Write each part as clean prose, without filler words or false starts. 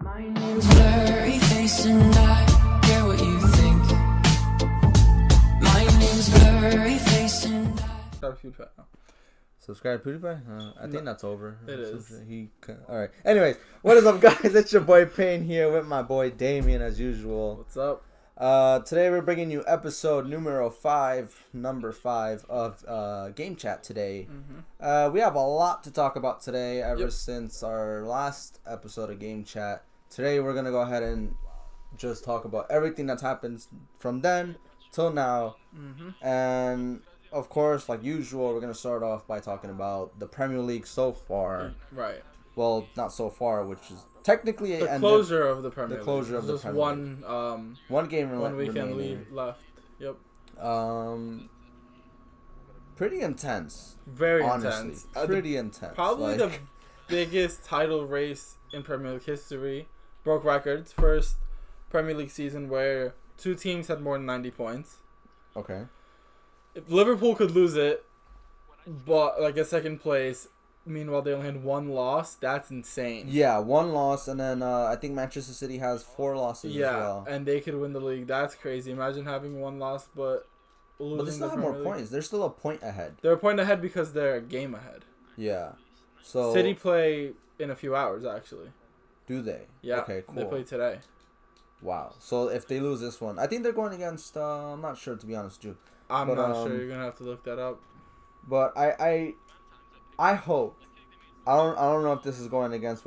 My name's Blurry Face and I care what you think. My name's Blurry Face and I... Subscribe to PewDiePie? I think that's over. It is. Alright. Anyways, what is up, guys? It's your boy Payne here with my boy Damien as usual. What's up? Today we're bringing you episode number 5 of Gamechat today. We have a lot to talk about today ever since our last episode of Gamechat. Today we're going to go ahead and just talk about everything that's happened from then till now. And of course, like usual, we're going to start off by talking about the Premier League so far. Right. Well, not so far, which is technically the closure of the Premier League. The closure of the Premier League. One game one weekend left. Yep. Pretty intense. Very honestly. intense. Pretty intense. Probably the biggest title race in Premier League history. Broke records. First Premier League season where two teams had more than 90 points. Okay. If Liverpool could lose it, but like a second place, meanwhile they only had one loss, that's insane. Yeah, one loss, and then I think Manchester City has 4 losses as well. And they could win the league. That's crazy. Imagine having one loss, but losing. But they still have more points. They're still a point ahead. They're a point ahead because they're a game ahead. Yeah. So City play in a few hours, actually. Do they? Yeah. Okay, cool. They play today. Wow. So if they lose this one, I think they're going against. I'm not sure, to be honest with you. I'm not sure. You're gonna have to look that up. But I hope. I don't know if this is going against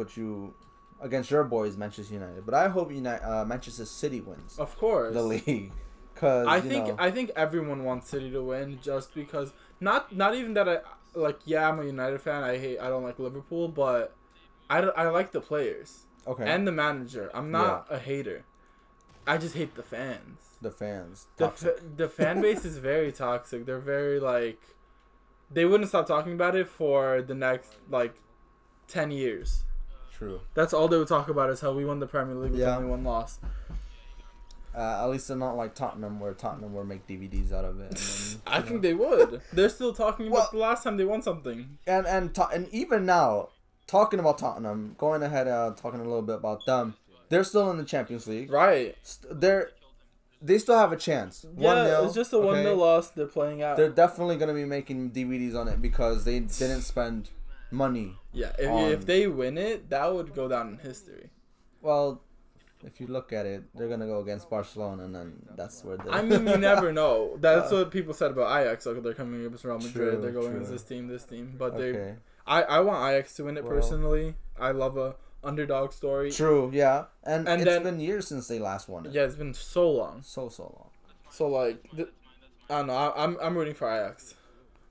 against your boys, Manchester United. But I hope Manchester City wins. Of course. The league, because I think everyone wants City to win, just because not even that I'm a United fan. I don't like Liverpool, but I like the players. Okay. And the manager. I'm not a hater. I just hate the fans. The fans. The fan base is very toxic. They're very they wouldn't stop talking about it for the next 10 years. True. That's all they would talk about is how we won the Premier League with only one loss. At least they're not like Tottenham, where Tottenham would make DVDs out of it. And then, I think they would. They're still talking about the last time they won something. And even now, talking about Tottenham, going ahead talking a little bit about them, they're still in the Champions League. Right. They still have a chance. Yeah, 1-0, it's just a 1-0 loss. They're playing out. They're definitely going to be making DVDs on it because they didn't spend money. Yeah, if they win it, that would go down in history. Well, if you look at it, they're going to go against Barcelona, and then that's where I mean, you never know. That's what people said about Ajax. Like, they're coming against Real Madrid. They're going against this team. But I want Ajax to win it personally. I love a underdog story. True, yeah. And it's been years since they last won it. Yeah, it's been so long. So long. So, I don't know. I'm rooting for Ajax.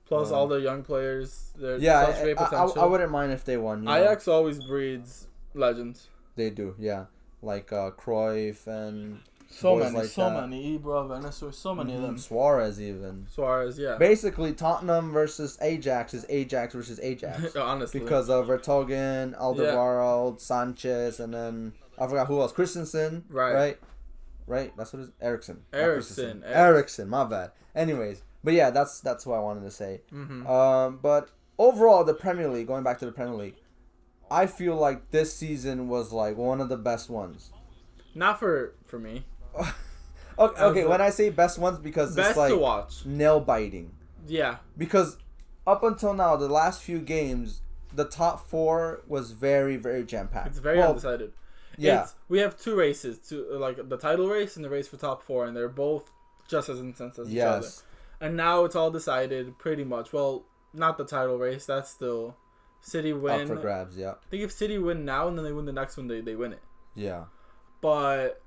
Plus, all the young players. Such great potential. I wouldn't mind if they won. Ajax always breeds legends. They do, yeah. Like Cruyff and so many Ibra, Vinicius, so many of them. Suarez, yeah. Basically, Tottenham versus Ajax is Ajax versus Ajax. Honestly. Because of Vertonghen, Alderweireld, Sanchez, and then I forgot who else. Christensen. Right? That's what it is. Eriksen. My bad. Anyways, but yeah, that's what I wanted to say. But overall, the Premier League, going back to the Premier League, I feel like this season was one of the best ones. Not for me. Okay, when I say best ones, because best it's to watch. Nail biting. Yeah. Because up until now, the last few games, the top 4 was very, very jam packed. It's very undecided. Yeah. We have 2 races, the title race and the race for top 4, and they're both just as intense as each other. And now it's all decided pretty much. Well, not the title race. That's still City win. Up for grabs, yeah. I think if City win now and then they win the next one, they win it. Yeah. But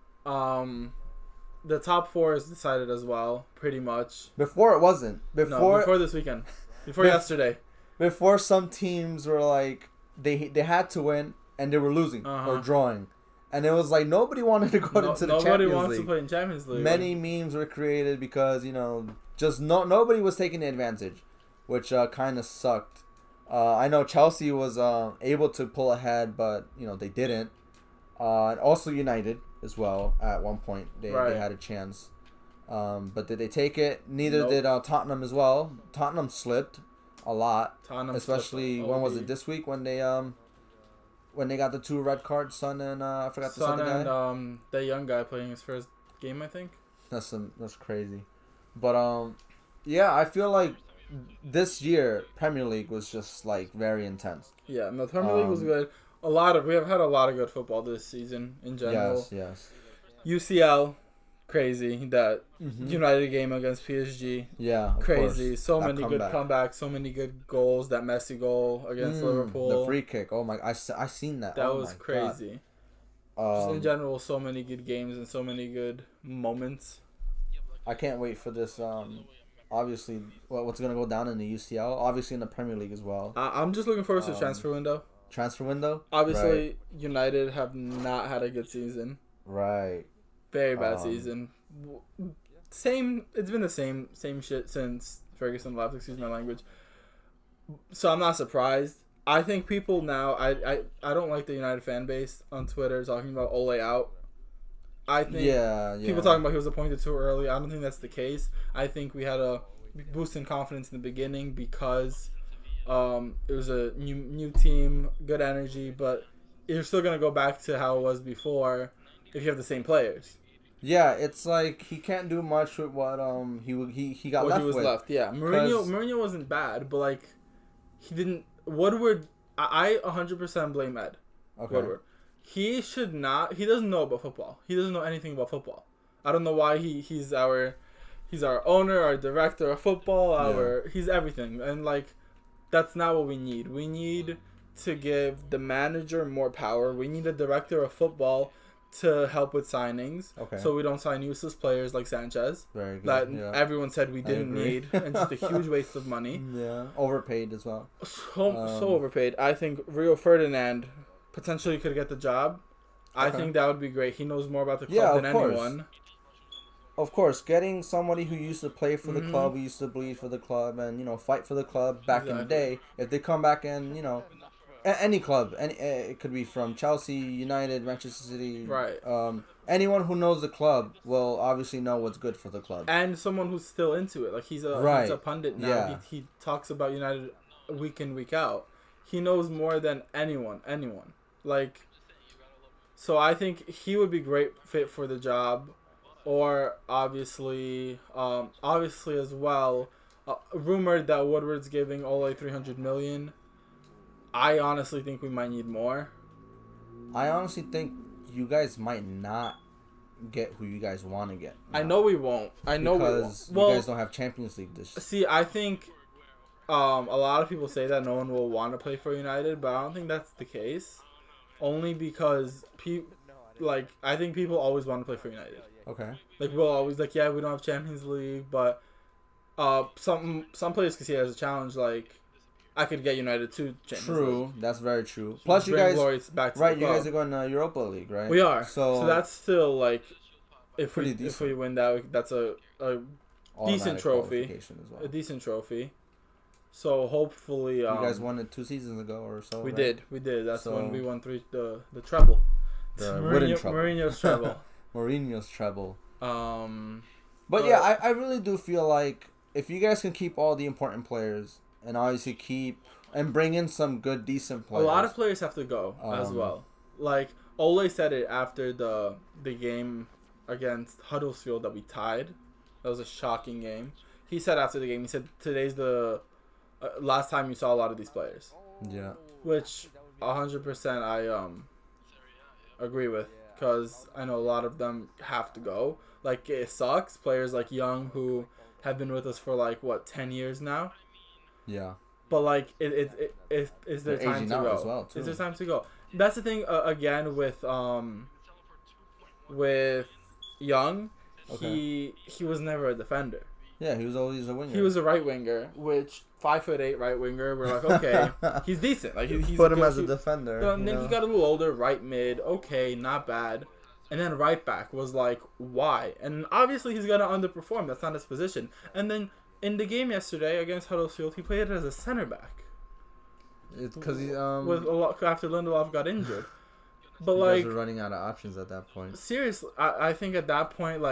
the top 4 is decided as well, pretty much. Before it wasn't. Before this weekend. Before yesterday. Before some teams were they had to win and they were losing or drawing. And it was nobody wanted to go into the Champions League. Nobody wants to play in Champions League. Many memes were created because, just nobody was taking the advantage, which kind of sucked. I know Chelsea was able to pull ahead, but, they didn't. And also United as well. At one point, they had a chance. But did they take it? Neither did Tottenham as well. Tottenham slipped a lot. Especially, when was it, this week? When they when they got the 2 red cards, Son and I forgot the other guy. Son and that young guy playing his first game, I think. That's crazy. But yeah, I feel like this year Premier League was just like very intense. Yeah, no, the Premier League was good. We have had a lot of good football this season in general. Yes. UCL, crazy. That United game against PSG. Yeah, crazy. Course. So that many good comebacks, so many good goals. That Messi goal against Liverpool. The free kick. Oh my! I seen that. That was crazy. Just in general, so many good games and so many good moments. I can't wait for this. Obviously, what's gonna go down in the UCL? Obviously, in the Premier League as well. I'm just looking forward to the transfer window. Transfer window. Obviously, right. United have not had a good season. Right. Very bad season. Same. It's been the same shit since Ferguson left. Excuse my language. So I'm not surprised. I think people now. I don't like the United fan base on Twitter talking about Ole out. I think people talking about he was appointed too early. I don't think that's the case. I think we had a boost in confidence in the beginning because it was a new team, good energy, but you're still gonna go back to how it was before if you have the same players. Yeah, it's like he can't do much with what he got left with. Yeah, Mourinho wasn't bad, but like he didn't. Woodward, I 100% blame Ed. Okay. Woodward. He should not. He doesn't know about football. He doesn't know anything about football. I don't know why he's our owner, our director of football. He's everything, and like that's not what we need. We need to give the manager more power. We need a director of football to help with signings. Okay. So we don't sign useless players like Sanchez. Very good. That everyone said we didn't need, and just a huge waste of money. Yeah, overpaid as well. So overpaid. I think Rio Ferdinand potentially could get the job. Okay. I think that would be great. He knows more about the club than anyone. Of course, getting somebody who used to play for the club, who used to bleed for the club, and fight for the club back in the day. If they come back and any club, it could be from Chelsea, United, Manchester City, right? Anyone who knows the club will obviously know what's good for the club, and someone who's still into it. Like he's a pundit now. Yeah. He talks about United week in, week out. He knows more than anyone. Like, so I think he would be great fit for the job, or obviously as well, rumored that Woodward's giving Ole 300 million. I honestly think we might need more. I honestly think you guys might not get who you guys want to get. I know we won't. Because you guys don't have Champions League this year. See, I think a lot of people say that no one will want to play for United, but I don't think that's the case. Only because I think people always want to play for United. Okay. Like we'll always we don't have Champions League, but some players can see it as a challenge. Like I could get United to Champions League. True, that's very true. Plus, you guys, you guys are going to Europa League, right? We are. So that's still like if we win that, that's a decent trophy. As well. A decent trophy. So hopefully, you guys won it 2 seasons ago or so. We did. That's when we won the treble. The wooden treble. Mourinho's treble. Mourinho's treble. But yeah, I really do feel like if you guys can keep all the important players and obviously bring in some good, decent players. A lot of players have to go as well. Like Ole said it after the game against Huddersfield that we tied. That was a shocking game. He said after the game, today's the last time you saw a lot of these players. Yeah. Which 100% I agree with, because I know a lot of them have to go. Like it sucks. Players like Young who have been with us for 10 years now. Yeah. But it's their time to go. As well, too. It's their time to go. That's the thing again with Young. Okay. He was never a defender. Yeah, he was always a winger. He was a right winger, which 5'8" right winger. We're like, okay, he's decent. Like he's put him as a defender. And then he got a little older, right mid. Okay, not bad. And then right back was like, why? And obviously he's gonna underperform. That's not his position. And then in the game yesterday against Huddersfield, he played as a center back. It's because he after Lindelof got injured. But you guys were running out of options at that point. Seriously, I think at that point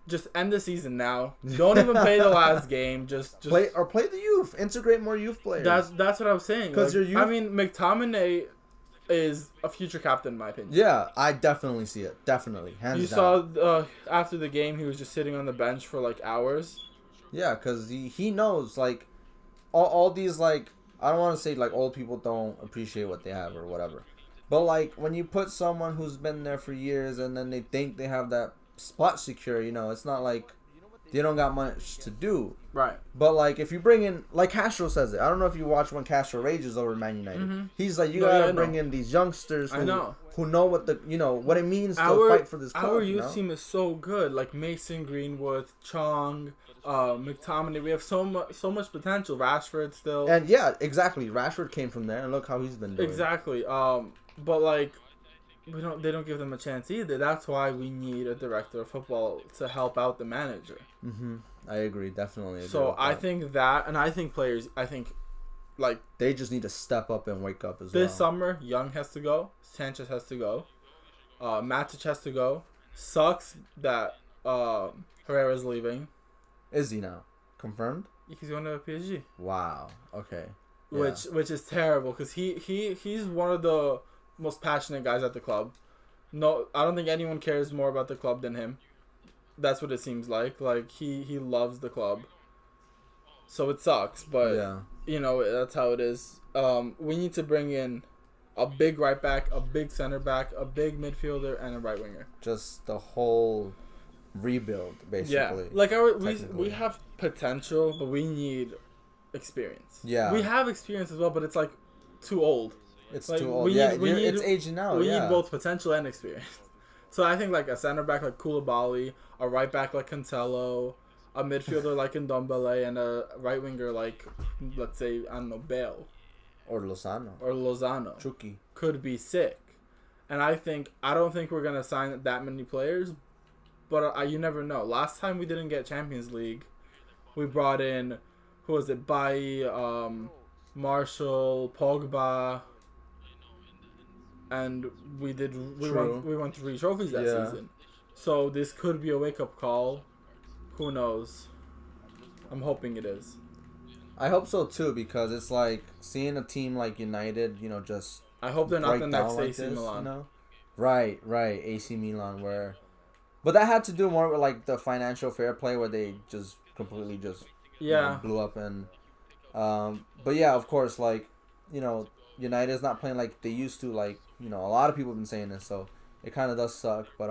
just end the season now. Don't even play the last game. Just play the youth. Integrate more youth players. That's what I was saying. Because your youth. I mean, McTominay, is a future captain in my opinion. Yeah, I definitely see it. Definitely, hands You down. saw after the game, he was just sitting on the bench for like hours. Yeah, because he knows, like, all these, like, I don't want to say, like, old people don't appreciate what they have or whatever. But, like, when you put someone who's been there for years and then they think they have that spot secure, you know, it's not like they don't got much to do. Right. But, like, if you bring in, like Castro says it. I don't know if you watch when Castro rages over Man United. Mm-hmm. He's like, you No, gotta yeah, I bring know. in these youngsters I know. who know what the, you know, what it means to fight for this club. Our you youth know? team is so good. Like Mason Greenwood, Chong, McTominay. We have so much potential. Rashford still. And yeah, exactly. Rashford came from there, and look how he's been doing. Exactly. But like, they don't give them a chance either. That's why we need a director of football to help out the manager. Mm-hmm. I agree, definitely. Agree So with I that. think that, and I think players. I think, like They just need to step up and wake up as this well. summer, Young has to go. Sanchez has to go. Matic has to go. Sucks that Herrera's leaving. Is he now confirmed? He's going to PSG. Wow. Okay. Yeah. Which is terrible because he's one of the most passionate guys at the club. No, I don't think anyone cares more about the club than him. That's what it seems like. Like he loves the club. So it sucks, but Yeah. you know that's how it is. We need to bring in a big right back, a big center back, a big midfielder, and a right winger. Just the whole rebuild, basically. Yeah, like we technically. have potential, but we need experience. Yeah. We have experience as well, but it's like too old. It's like, too old. we Yeah, need- we you're- need- it's aging out. We yeah. need both potential and experience. So I think like a center back like Koulibaly, a right back like Cancelo, a midfielder like Ndombele, and a right winger like, let's say, I don't know, Bale Or Lozano. or Lozano Chucky. could be sick. And I don't think we're gonna sign that many players, but you never know. Last time we didn't get Champions League, we brought in, who was it? Bailly, Marshall, Pogba, and we True. won 3 trophies that Yeah. season. So this could be a wake up call. Who knows? I'm hoping it is. I hope so too, because it's like seeing a team like United, you know, just I hope they're not break the down next like AC this, Milan. You know? Right, AC Milan, where, but that had to do more with like the financial fair play, where they just completely just Yeah. blew up, and but yeah, of course, like, you know, United's not playing like they used to. Like, you know, a lot of people have been saying this, so it kind of does suck. But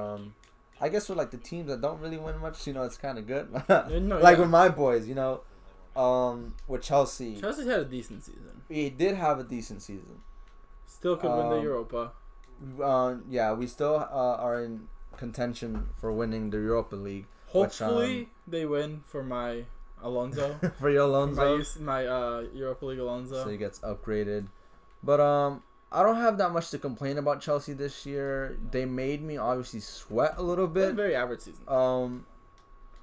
I guess for like the teams that don't really win much, you know, it's kind of good. No, Like yeah. with my boys, you know, with Chelsea, Chelsea had a decent season. he did have a decent season. Still could win the Europa. Yeah, we still are in contention for winning the Europa League. Hopefully they win for my Alonso. For your Alonso, my Europa League Alonso. so he gets upgraded. But I don't have that much to complain about Chelsea this year. They made me obviously sweat a little It's a bit. very average season.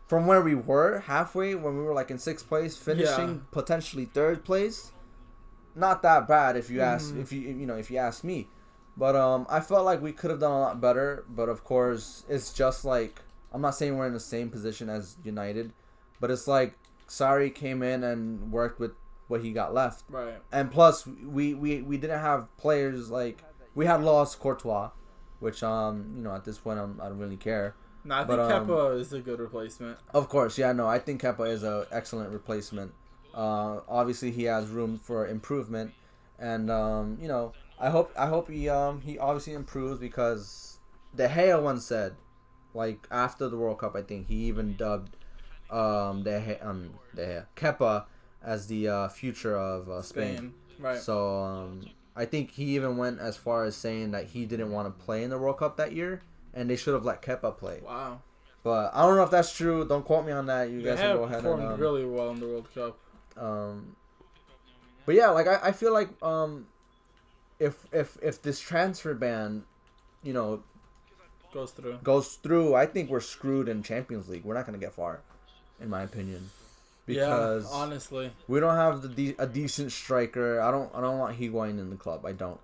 From where we were halfway, when we were like in 6th place, finishing Yeah. potentially 3rd place. Not that bad if you ask, Mhm. if you ask me. But I felt like we could have done a lot better. But of course, it's just like, I'm not saying we're in the same position as United, but it's like Sarri came in and worked with what he got left. Right. And plus, we didn't have players like, we had lost Courtois, which you know, at this point I don't really care. No, I think But, Kepa is a good replacement. Of course, yeah, no, I think Kepa is an excellent replacement. Obviously he has room for improvement, and you know, I hope he obviously improves, because De Gea once said, like after the World Cup, I think he even dubbed De Gea Kepa as the future of Spain. Right. So I think he even went as far as saying that he didn't want to play in the World Cup that year, and they should have let Kepa play. Wow. But I don't know if that's true. Don't quote me on that. You They guys have can go ahead performed and really well in the World Cup. but yeah, like I feel like if this transfer ban, you know, Goes through. I think we're screwed in Champions League. We're not gonna get far, in my opinion, because yeah, honestly. we don't have a decent striker. I don't want Higuain in the club. I don't.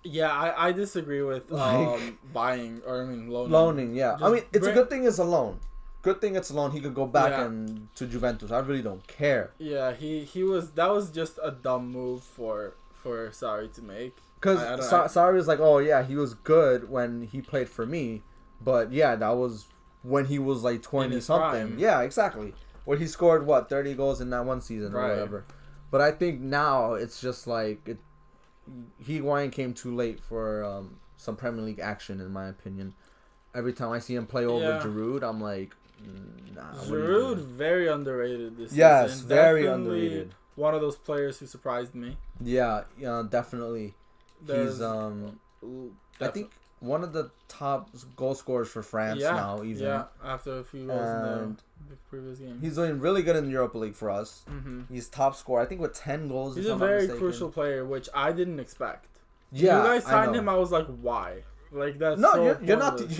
Yeah, I disagree with Like- buying, or I mean loaning. Loaning, yeah. I Just mean, it's a bring- good thing it's a loan. Good thing it's a loan. He could go back Yeah. and to Juventus. I really don't care. Yeah, that was just a dumb move for Sarri to make. because Sarri was like, oh yeah, he was good when he played for me, but yeah, that was when he was like 20 something. Prime. Yeah, exactly. Where he scored 30 goals in that one season or whatever. But I think now it's just like Higuain came too late for some Premier League action, in my opinion. Every time I see him play over Giroud, I'm like, nah. Giroud, very underrated this season. Yes, very Definitely underrated. One of those players who surprised me. Yeah, definitely. He's I think one of the top goal scorers for France now, even. Yeah, after a few goals in the previous game. He's doing really good in the Europa League for us. Mm-hmm. He's top scorer, I think, with 10 goals. He's a very crucial player, which I didn't expect. Yeah, you guys signed him. I was like, why? Like that's you're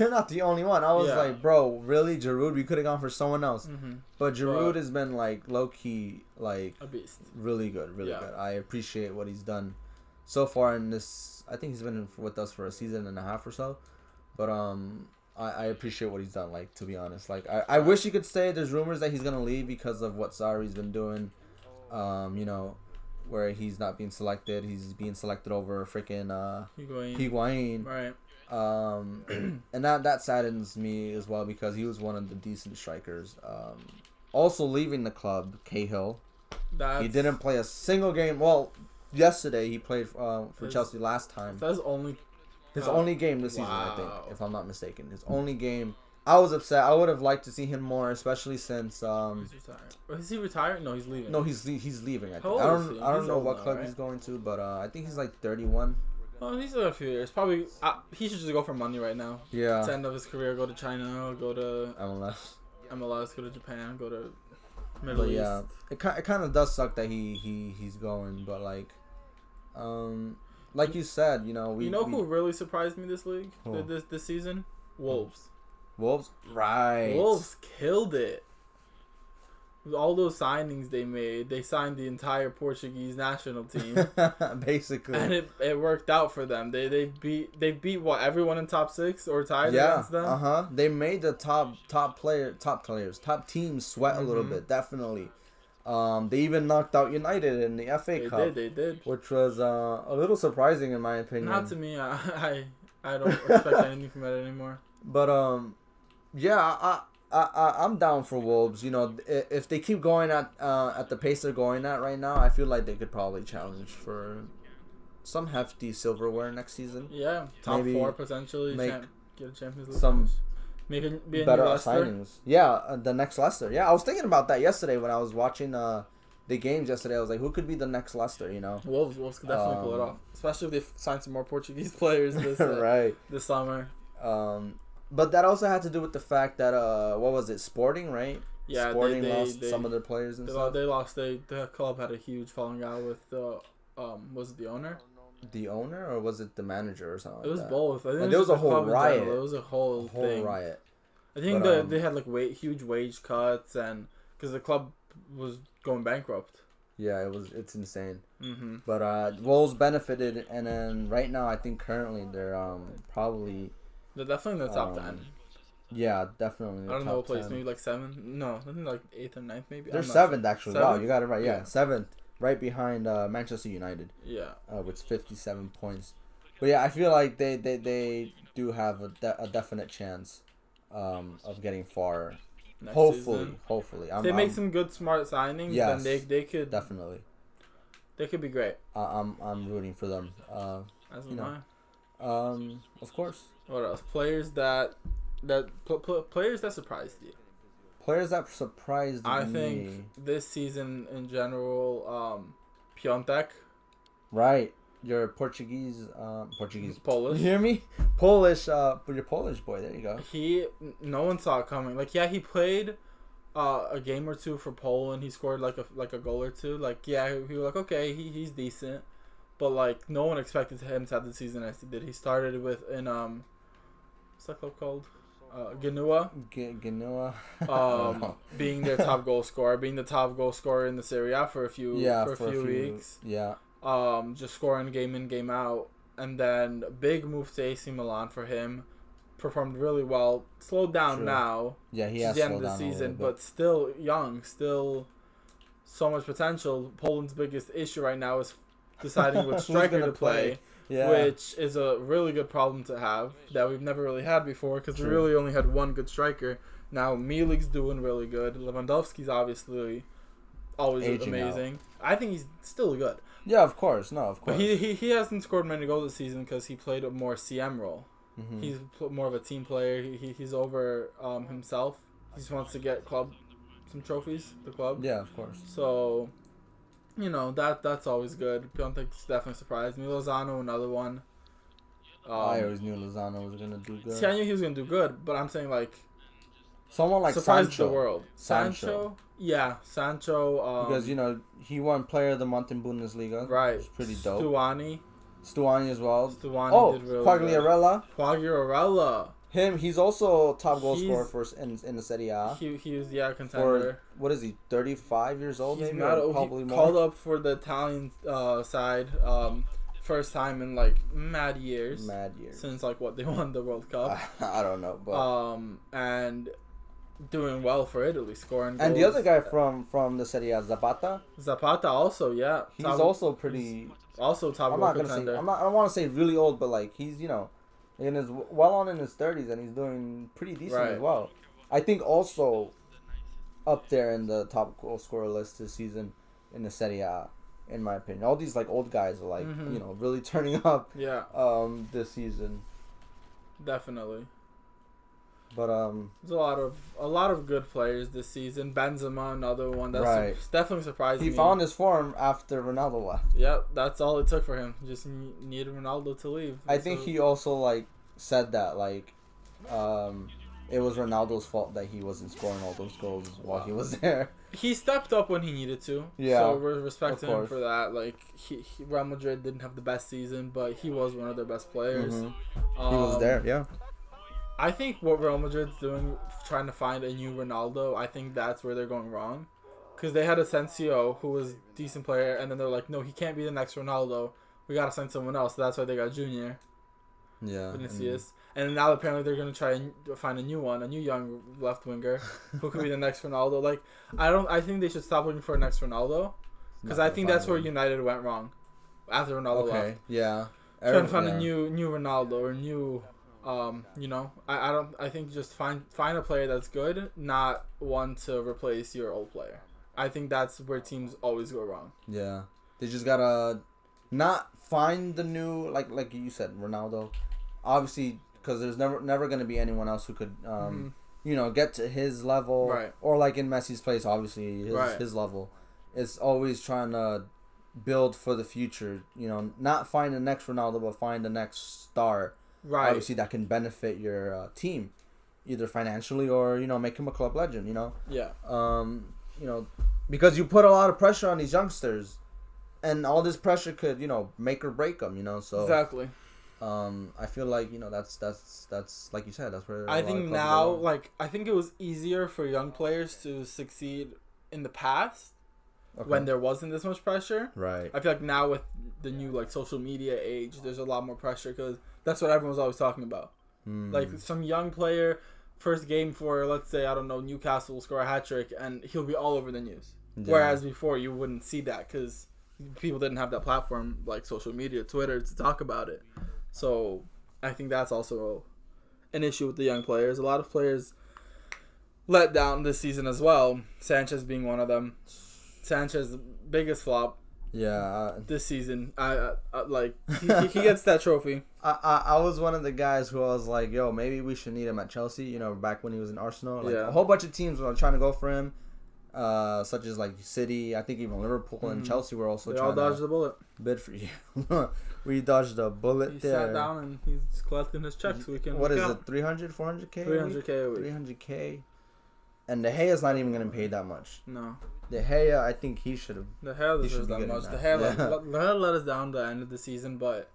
not the only one. I was like, bro, really, Giroud? We could have gone for someone else. Mm-hmm. But Giroud has been like low key, like a beast. Really good, really good. I appreciate what he's done so far in this. I think he's been with us for a season and a half or so. But I appreciate what he's done. Like, to be honest, like I wish he could stay. There's rumors that he's gonna leave because of what Sarri's been doing. Where he's not being selected. He's being selected over freaking Higuain. Right. And that saddens me as well because he was one of the decent strikers. Also leaving the club, Cahill. He didn't play a single game. Well, yesterday he played for Chelsea last time. That's his only game this season, I think, if I'm not mistaken. His only game. I was upset. I would have liked to see him more, especially since. Is he retired? No, he's leaving. No, he's leaving. I think. I don't know what club he's going to, but I think he's like 31. Oh, he's got a few years. Probably he should just go for money right now. Yeah. It's the end of his career. Go to China. Go to MLS. Go to Japan. Go to Middle East. Yeah, it kind of does suck that he's going, but like you said, who really surprised me this league this season? Wolves. Right. Wolves killed it. All those signings they made, they signed the entire Portuguese national team, basically, and it worked out for them. They beat what, everyone in top 6 or tied against them. They made the top teams sweat a little bit, definitely. They even knocked out United in the FA Cup. They did, which was a little surprising in my opinion. Not to me. I don't expect anything from it anymore. But I'm down for Wolves. If they keep going at the pace they're going at right now, I feel like they could probably challenge for some hefty silverware next season. Yeah, top 4 potentially. Get a Champions League. Some be a better Leicester. signings. Yeah, the next Leicester. Yeah, I was thinking about that yesterday when I was watching the games yesterday. I was like, who could be the next Leicester? Wolves could definitely pull it off, especially if they sign some more Portuguese players this this summer. But that also had to do with the fact that what was it, Sporting, right? Yeah, Sporting lost some of their players and stuff. They lost. The club had a huge falling out with was it the owner? The owner, or was it the manager or something? It was both. I think there was a whole riot. It was a whole riot. I think they had huge wage cuts, and because the club was going bankrupt. Yeah, it's insane. Mm-hmm. But Wolves benefited, and then right now I think currently they're probably. They're definitely in the top 10. Yeah, definitely. I don't know what place. Maybe 7. No, I think 8th or 9th maybe. They're 7th actually. 7th? Wow, you got it right. Yeah, 7th, right behind Manchester United. Yeah. With 57 points. But yeah, I feel like they do have a definite chance of getting far. Hopefully. If they make some good smart signings, then they could definitely. They could be great. I'm rooting for them. As am I. Of course. What else? Players that surprised you. Players that surprised me. I think this season in general, Piontek. Right. You're Polish. You hear me? Polish. You're Polish boy. There you go. No one saw it coming. He played a game or two for Poland. He scored like a goal or two. He was like, okay, he's decent. But no one expected him to have the season as he did. He started with what's that club called? Genoa. Genoa. Being their top goal scorer, being the top goal scorer in the Serie A for a few weeks. Yeah. Just scoring game in, game out, and then big move to AC Milan for him. Performed really well. Slowed down now. Yeah, he has the end slowed of the down season, but still young, still so much potential. Poland's biggest issue right now is deciding which striker to play. Yeah. Which is a really good problem to have that we've never really had before because we really only had one good striker. Now Milik's doing really good. Lewandowski's obviously always Aging amazing. out. I think he's still good. Yeah, of course. No, of course. But he hasn't scored many goals this season because he played a more CM role. Mm-hmm. He's more of a team player. He's over himself. He just wants to get some trophies. The club. Yeah, of course. So, that's always good. Piontek's definitely surprised me. Lozano, another one. I always knew Lozano was gonna do good. See, I knew he was gonna do good, but I'm saying someone like surprised Sancho. the world. Sancho. Yeah, Sancho. Because he won Player of the Month in Bundesliga. Right. It's pretty dope. Stuani as well. Stuani did really Quagliarella. Quagliarella. He's also top goal scorer in the Serie A. He was contender. What is he? 35 years old. He's maybe probably more. Called up for the Italian side. First time in mad years. Since what they won the World Cup. I don't know, but and doing well for Italy, scoring goals. And the other guy from the Serie A, Zapata. Zapata also, yeah. He's also pretty. Also top goal contender. I don't want to say really old, but he's in his in his 30s and he's doing pretty decent as well. I think also up there in the top goal scorer list this season in the Serie A, in my opinion. All these old guys are really turning up. Yeah. This season. Definitely. But there's a lot of good players this season. Benzema, another one that's definitely surprised me. He found his form after Ronaldo left. Yep, that's all it took for him. Just needed Ronaldo to leave. I think he also said that it was Ronaldo's fault that he wasn't scoring all those goals while he was there. He stepped up when he needed to. Yeah, so we're respecting him for that. Real Madrid didn't have the best season, but he was one of their best players. Mm-hmm. He was there, yeah. I think what Real Madrid's doing, trying to find a new Ronaldo, I think that's where they're going wrong. Because they had Asensio, who was a decent player, and then they're like, no, he can't be the next Ronaldo. We got to sign someone else. So that's why they got Junior. Yeah. Vinicius. And now apparently they're going to try and find a new young left winger, who could be the next Ronaldo. I think they should stop looking for a next Ronaldo. Because I think that's where United went wrong. After Ronaldo left. Yeah. Trying to find a new Ronaldo or new... I think just find a player that's good, not one to replace your old player. I think that's where teams always go wrong. Yeah, they just gotta not find the new like you said, Ronaldo. Obviously, because there's never gonna be anyone else who could get to his level, right? Or in Messi's place, obviously his level. It's always trying to build for the future. Not find the next Ronaldo, but find the next star. Right. Obviously, that can benefit your team, either financially or make him a club legend. Yeah. Because you put a lot of pressure on these youngsters, and all this pressure could make or break them. So exactly. I feel that's like you said. That's where I think now, I think it was easier for young players to succeed in the past. Okay. When there wasn't this much pressure. Right. I feel like now with the new social media age, there's a lot more pressure because that's what everyone's always talking about. Some young player, first game for, let's say, I don't know, Newcastle will score a hat-trick and he'll be all over the news. Yeah. Whereas before you wouldn't see that because people didn't have that platform like social media, Twitter, to talk about it. So I think that's also an issue with the young players. A lot of players let down this season as well, Sanchez being one of them. Sanchez's biggest flop. Yeah. This season, he gets that trophy. I was one of the guys who I was like, yo, maybe we should need him at Chelsea. Back when he was in Arsenal, a whole bunch of teams were trying to go for him, such as City. I think even Liverpool and Chelsea were also trying to dodged the bullet. Bid for you. We dodged a bullet. He there. sat down and he's collecting his checks week in. What is it? 300, 400K? 300K a week. 300K. And De Gea's not even going to pay that much. No. De Gea, I think he should have. De Gea deserves that much. De Gea let us down the end of the season, but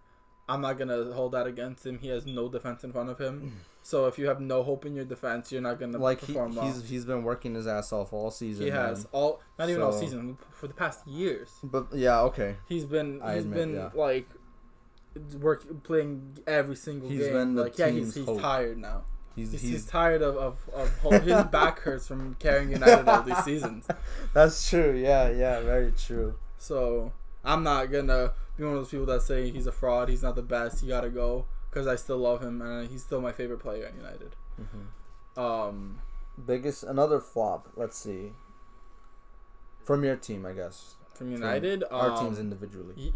I'm not going to hold that against him. He has no defense in front of him. So if you have no hope in your defense, you're not going to perform well. He's been working his ass off all season. He has. Not even all season, for the past years. But yeah, okay. He's been playing every single game. Been he's tired now. He's tired of his back hurts from carrying United all these seasons. That's true. Yeah, very true. So I'm not gonna be one of those people that say he's a fraud, he's not the best, he gotta go, because I still love him and he's still my favorite player at United. Biggest another flop. Let's see. From your team, I guess. From United, our teams individually.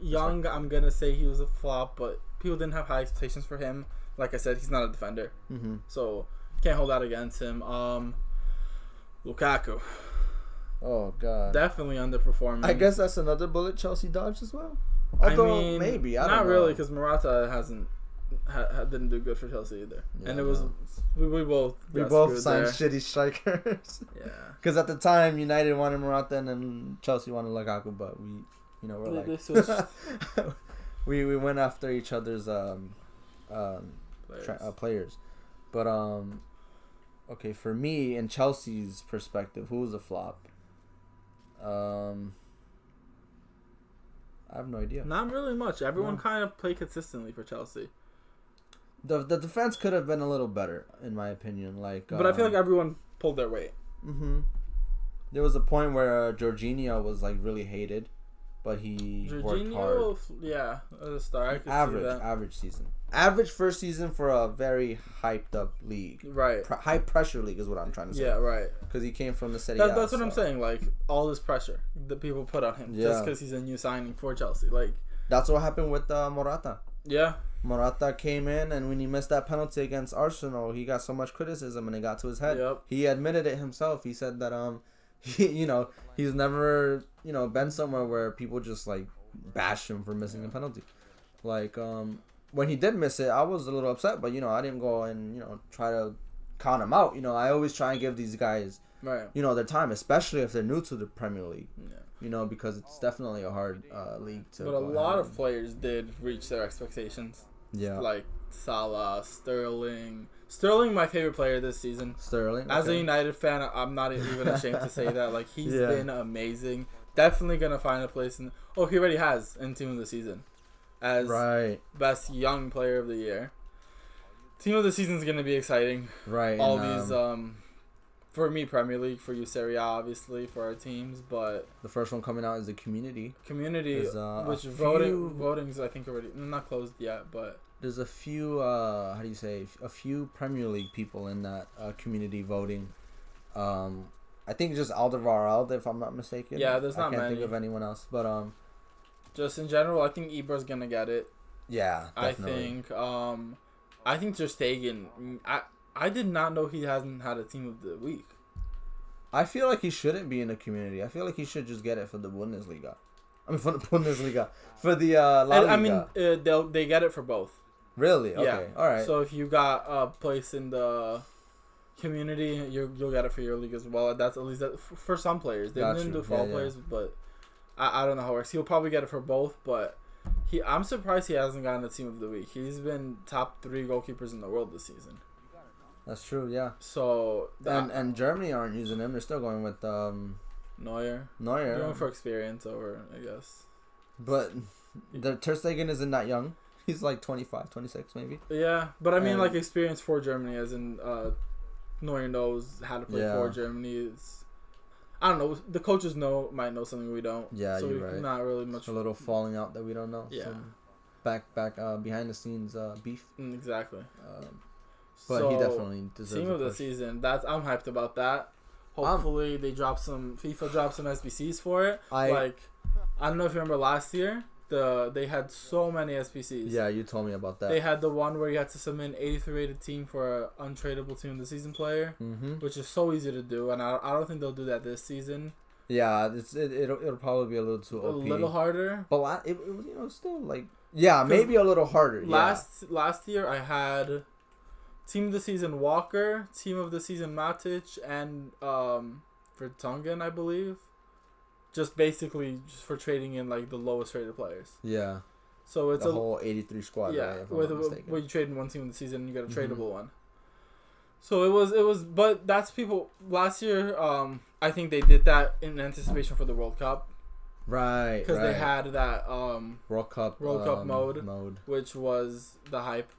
Young, I'm gonna say he was a flop, but people didn't have high expectations for him. Like I said, he's not a defender, so can't hold that against him. Lukaku. Oh God. Definitely underperforming. I guess that's another bullet Chelsea dodged as well. Although maybe I don't know. Not really, because Morata didn't do good for Chelsea either. Yeah, and it was we both signed shitty strikers. Yeah. Because at the time United wanted Morata and then Chelsea wanted Lukaku, but we're like we went after each other's players. But okay, for me in Chelsea's perspective, who was a flop? I have no idea. Not really much. Everyone kind of played consistently for Chelsea. The defense could have been a little better, in my opinion. But I feel like everyone pulled their weight. There was a point where Jorginho was really hated, but he worked hard. Yeah, at the start. Average season. Average first season for a very hyped up league. Right. High pressure league is what I'm trying to say. Yeah, right. Because he came from the Serie A. That's what I'm saying. All this pressure that people put on him just because he's a new signing for Chelsea. That's what happened with Morata. Yeah. Morata came in, and when he missed that penalty against Arsenal, he got so much criticism, and it got to his head. Yep. He admitted it himself. He said that he's never been somewhere where people just bash him for missing a penalty. When he did miss it, I was a little upset, but I didn't go and try to count him out. I always try and give these guys their time, especially if they're new to the Premier League. Yeah. Because it's definitely a hard league to. But a lot of players did reach their expectations. Yeah. Like Salah, Sterling. Sterling, my favorite player this season. Sterling. As a United fan, I'm not even ashamed to say that. He's been amazing. Definitely gonna find a place in. Oh, he already has in Team of the Season, as best young player of the year. Team of the Season is gonna be exciting. Right. All these for me, Premier League, for you, Serie A, obviously, for our teams, but the first one coming out is the Community. Which voting's I think already not closed yet, but there's a few a few Premier League people in that Community voting. I think just Alderweireld, if I'm not mistaken. Yeah, there's not many. I can't think of anyone else, but just in general, I think Ibra's gonna get it. Yeah, definitely. I think Ter Stegen. I did not know he hasn't had a Team of the Week. I feel like he shouldn't be in the Community. I feel like he should just get it for the Bundesliga. For the Bundesliga. For the La Liga. They get it for both. Really? Okay. Yeah. All right. So if you got a place in the Community, you'll get it for your league as well. That's at least for some players. They didn't do for all players, but I don't know how it works. He'll probably get it for both, but I'm surprised he hasn't gotten the Team of the Week. He's been top 3 goalkeepers in the world this season. That's true, yeah. So and Germany aren't using him. They're still going with Neuer. They're going for experience over, I guess. But the Ter Stegen isn't that young. He's 25, 26 maybe. Yeah, but I mean experience for Germany, as in Neuer knows how to play for Germany. I don't know. The coaches might know something we don't. Yeah, so you're right. Not really much. A little falling out that we don't know. Yeah. Some back behind the scenes beef. Exactly. But he definitely deserves Team of the Season. I'm hyped about that. Hopefully they FIFA dropped some SBCs for it. I don't know if you remember last year, they had so many SBCs. Yeah, you told me about that. They had the one where you had to submit an 83 rated team for an untradeable Team of the Season player, which is so easy to do, and I don't think they'll do that this season. Yeah, it'll probably be a little too OP. A little harder. But it was still maybe a little harder. Last year I had Team of the Season Walker, Team of the Season Matic, and Vertonghen, I believe. Just basically for trading in the lowest rated players. Yeah. So it's the whole 83 squad. Yeah, right, where you trade in one team of the season and you get a tradable one. So it was, but that's people last year. I think they did that in anticipation for the World Cup. Right. Because they had that World Cup mode, which was the hype.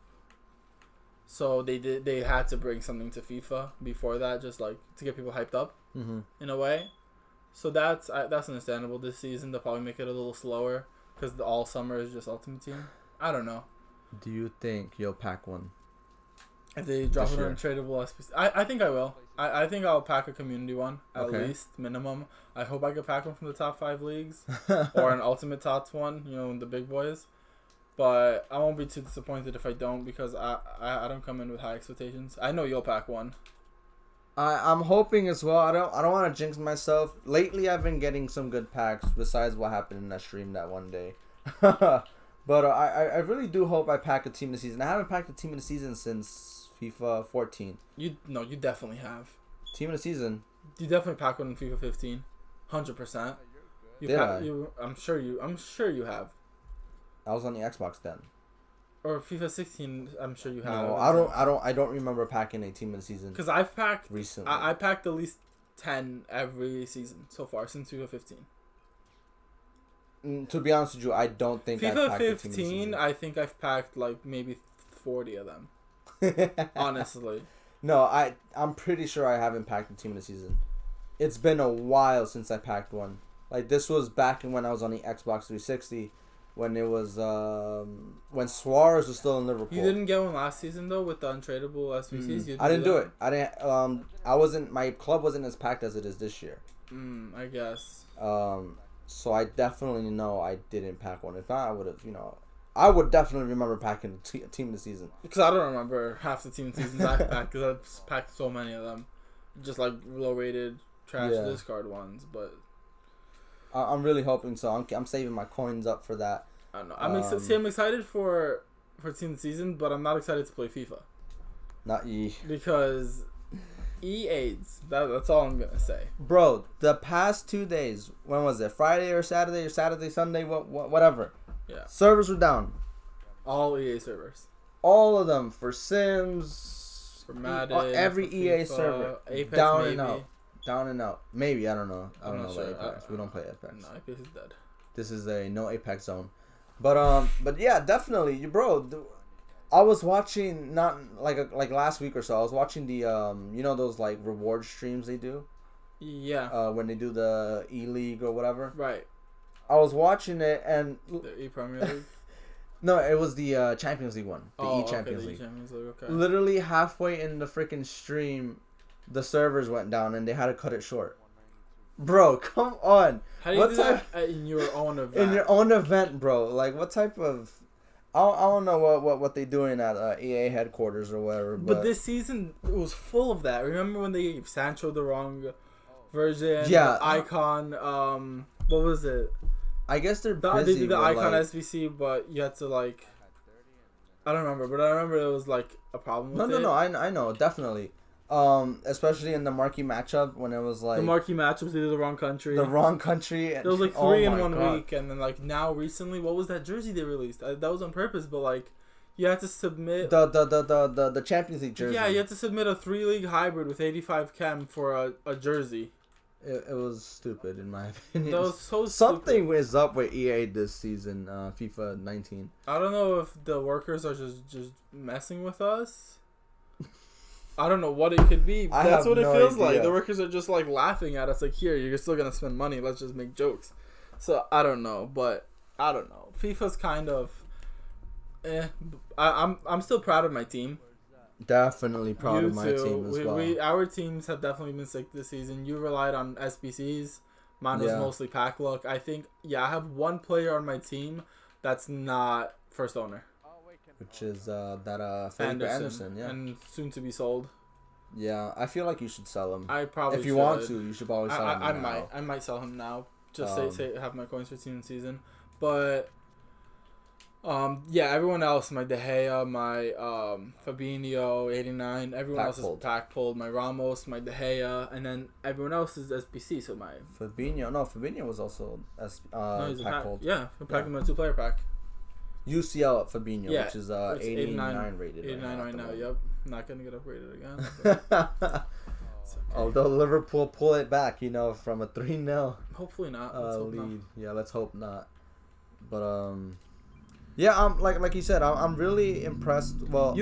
So they had to bring something to FIFA before that, just to get people hyped up in a way. So that's understandable this season. They'll probably make it a little slower. because all summer is just Ultimate Team. I don't know. Do you think you'll pack one? If they drop This an year. untradeable SPC, I think I will. I think I'll pack a community one at Okay. least minimum. I hope I could pack one from the top 5 leagues or an Ultimate Tots one. You know, the big boys. But I won't be too disappointed if I don't because I don't come in with high expectations. I know you'll pack one. I'm hoping as well. I don't want to jinx myself. Lately, I've been getting some good packs besides what happened in that stream that one day. But I really do hope I pack a team of the season. I haven't packed a team of the season since FIFA 14. You definitely have. Team of the season. You definitely pack one in FIFA 15, 100%. I'm sure you have. I was on the Xbox then. Or FIFA 16, I'm sure you have. No, I don't remember packing a team of the season. Because I've packed recently. I packed at least 10 every season so far since FIFA 15. To be honest with you, I don't think I've FIFA packed a team of the 15, season. I think I've packed like maybe 40 of them. Honestly. No, I'm pretty sure I haven't packed a team of the season. It's been a while since I packed one. Like this was back when I was on the Xbox 360, when it was when Suarez was still in Liverpool. You didn't get one last season though with the untradeable SBCs. I didn't do it. I didn't. I wasn't. My club wasn't as packed as it is this year. I guess. So I definitely know I didn't pack one. If not, I would have. I would definitely remember packing a team of the season. Because I don't remember half the team seasons I've packed because I've packed so many of them, just like low rated trash discard ones. But I'm really hoping so. I'm saving my coins up for that. I don't know. I'm excited for team season, but I'm not excited to play FIFA. Not ye. Because EA's. That's all I'm gonna say. Bro, the past 2 days, when was it? Friday or Saturday, Sunday, whatever. Yeah. Servers were down. All EA servers. All of them for Sims, For Madden, every for EA FIFA, server, Apex down maybe. and out, down and out. Maybe I don't know. I don't I'm know not about sure. Apex. We don't play Apex. No, Apex is dead. This is a no Apex zone. But yeah, definitely, bro. I was watching not like last week or so. I was watching the those like reward streams they do. Yeah. When they do the E League or whatever. Right. I was watching it and The E Premier League. no, it was the Champions League one. The Oh, Champions okay, League. the Champions League. Okay. Literally halfway in the freaking stream, the servers went down and they had to cut it short. Bro, come on. How do you do that in your own event? In your own event, bro. Like, what type of... I don't know what they're doing at EA headquarters or whatever. But this season it was full of that. Remember when they gave Sancho the wrong version? Yeah. The icon. What was it? I guess they're They busy did the with, icon like... SBC, but you had to like... I don't remember, but I remember there was like a problem with it. No, I know, definitely. Especially in the marquee matchup when it was like... The marquee matchups, they did the wrong country. The wrong country. There was like 3 in 1 week, and then like now recently, what was that jersey they released? That was on purpose, but like you had to submit the Champions League jersey. Yeah, you had to submit a 3-league hybrid with 85 chem for a jersey. It was stupid in my opinion. That was so Something stupid. is up with EA this season, FIFA 19. I don't know if the workers are just messing with us. I don't know what it could be. That's what it feels like. The workers are just like laughing at us like, here, you're still gonna spend money, let's just make jokes. So I don't know, but I don't know. FIFA's kind of I'm still proud of my team. Definitely proud of my team as well. Our teams have definitely been sick this season. You relied on SBCs. Mine was mostly pack luck. I think, I have one player on my team that's not first owner. Which is that Felipe Anderson, yeah. And soon to be sold. Yeah, I feel like you should sell him. I probably If you want to, you should probably sell him now. I might sell him now. Just say have my coins for team and season. But everyone else, my De Gea, my Fabinho, 89, everyone else is pack pulled. My Ramos, my De Gea, and then everyone else is SBC. So my Fabinho was also pack pulled. Yeah, pack him in a 2-player pack. UCL at Fabinho, which is 89 rated. 89 right now. Yep, not gonna get upgraded again. Okay. Although Liverpool pull it back, from a 3-0. Hopefully not. Lead. Not. Yeah, let's hope not. But yeah, I'm like you said, I'm really impressed. Well,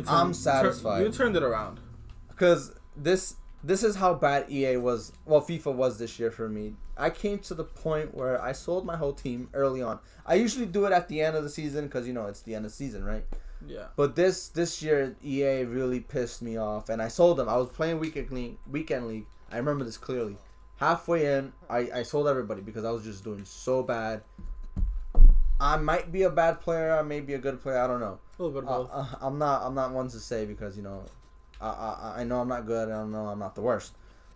I'm satisfied. You turned it around. Because this this is how bad EA was. Well, FIFA was this year for me. I came to the point where I sold my whole team early on. I usually do it at the end of the season because it's the end of the season, right? Yeah. But this year EA really pissed me off, and I sold them. I was playing weekend league. I remember this clearly. Halfway in, I sold everybody because I was just doing so bad. I might be a bad player. I may be a good player. I don't know. A little bit of both. I'm not one to say because I know I'm not good. And I know I'm not the worst.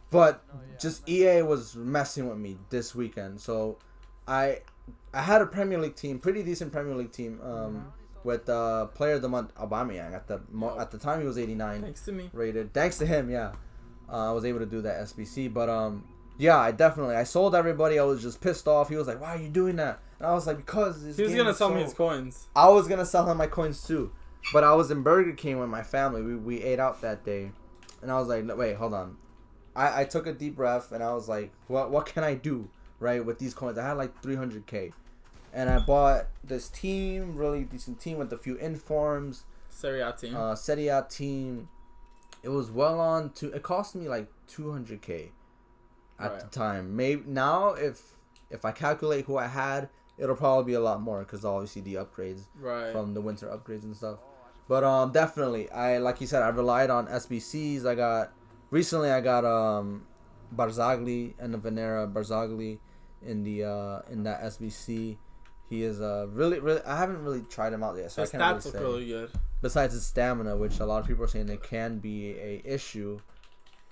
But just EA was messing with me this weekend. So I had a Premier League team, pretty decent Premier League team. With player of the month Aubameyang at the time he was 89. Thanks to me. Rated. Thanks to him, yeah. I was able to do that SBC, but yeah, I sold everybody. I was just pissed off. He was like, "Why are you doing that?" And I was like, "Because this." He was gonna sell me his coins. I was gonna sell him my coins too, but I was in Burger King with my family. We ate out that day, and I was like, "Wait, hold on." I took a deep breath and I was like, "What can I do right with these coins?" I had like 300K. And I bought this team, really decent team with a few informs. Serie A team. Serie A team. It was well on to. It cost me like 200K at the time. Maybe now, if I calculate who I had, it'll probably be a lot more because obviously the upgrades from the winter upgrades and stuff. But definitely, like you said, I relied on SBCs. I got Barzagli and the Venera Barzagli in that SBC. He is really. I haven't really tried him out yet, so his I can't stats really look say. really good. Besides his stamina, which a lot of people are saying it can be a issue,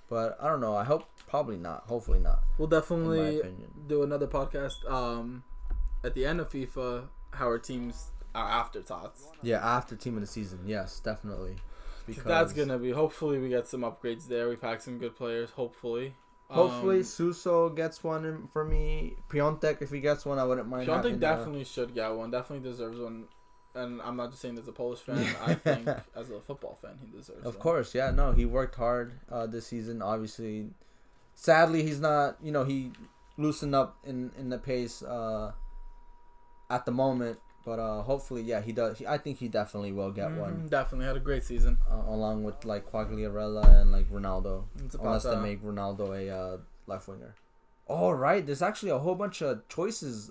but I don't know. I hope probably not. Hopefully not. We'll definitely do another podcast at the end of FIFA. How our teams are afterthoughts. Yeah, after team of the season. Yes, definitely. Because that's gonna be. Hopefully, we get some upgrades there. We pack some good players. Hopefully. Suso gets one for me. Piontek, if he gets one, I wouldn't mind. Piontek definitely should get one. Definitely deserves one. And I'm not just saying as a Polish fan. I think as a football fan, he deserves one. Of course, yeah. No, he worked hard this season. Obviously, sadly, he's not. He loosened up in the pace at the moment. But hopefully, yeah, he does. I think he definitely will get one. Definitely had a great season. Along with like Quagliarella and like Ronaldo. Unless they make Ronaldo a left winger. Oh, right. There's actually a whole bunch of choices.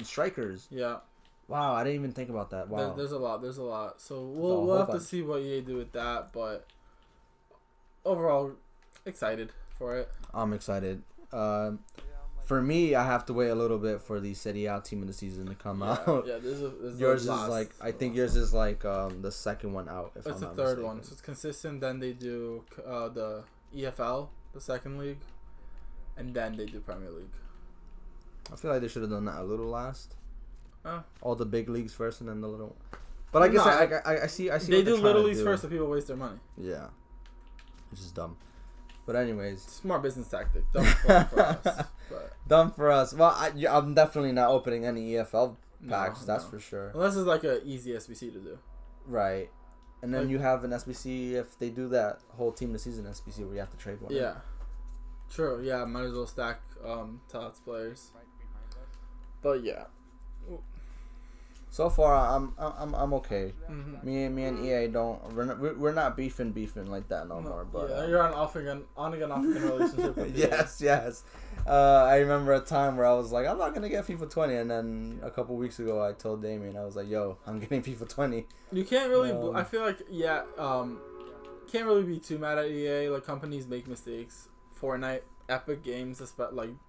Strikers. Yeah. Wow, I didn't even think about that. Wow. There's a lot. So we'll have to see what EA do with that. But overall, excited for it. I'm excited. For me, I have to wait a little bit for the Serie A team of the season to come out. Yeah, there's yours is like yours is like the second one out. If it's I'm not the third mistaken. one, so it's consistent. Then they do the EFL, the second league, and then they do Premier League. I feel like they should have done that a little last. Oh. All the big leagues first, and then the little. But I guess I see. They do little leagues first, so people waste their money. Yeah, which is dumb. But anyways, smart business tactic. Dumb for us. But. Dumb for us. Well, I'm definitely not opening any EFL packs. That's for sure. Unless it's like an easy SBC to do. Right, and then you have an SBC if they do that whole team of the season SBC where you have to trade one. Yeah, true. Yeah, might as well stack Tots players. But yeah. So far, I'm okay. Mm-hmm. Me and EA we're not beefing like that no more. But yeah, you're on again off again relationship with yes. I remember a time where I was like, I'm not gonna get FIFA 20, and then a couple weeks ago I told Damien, I was like, yo, I'm getting FIFA 20. You can't really. I feel like can't really be too mad at EA. Like companies make mistakes. Fortnite, Epic Games,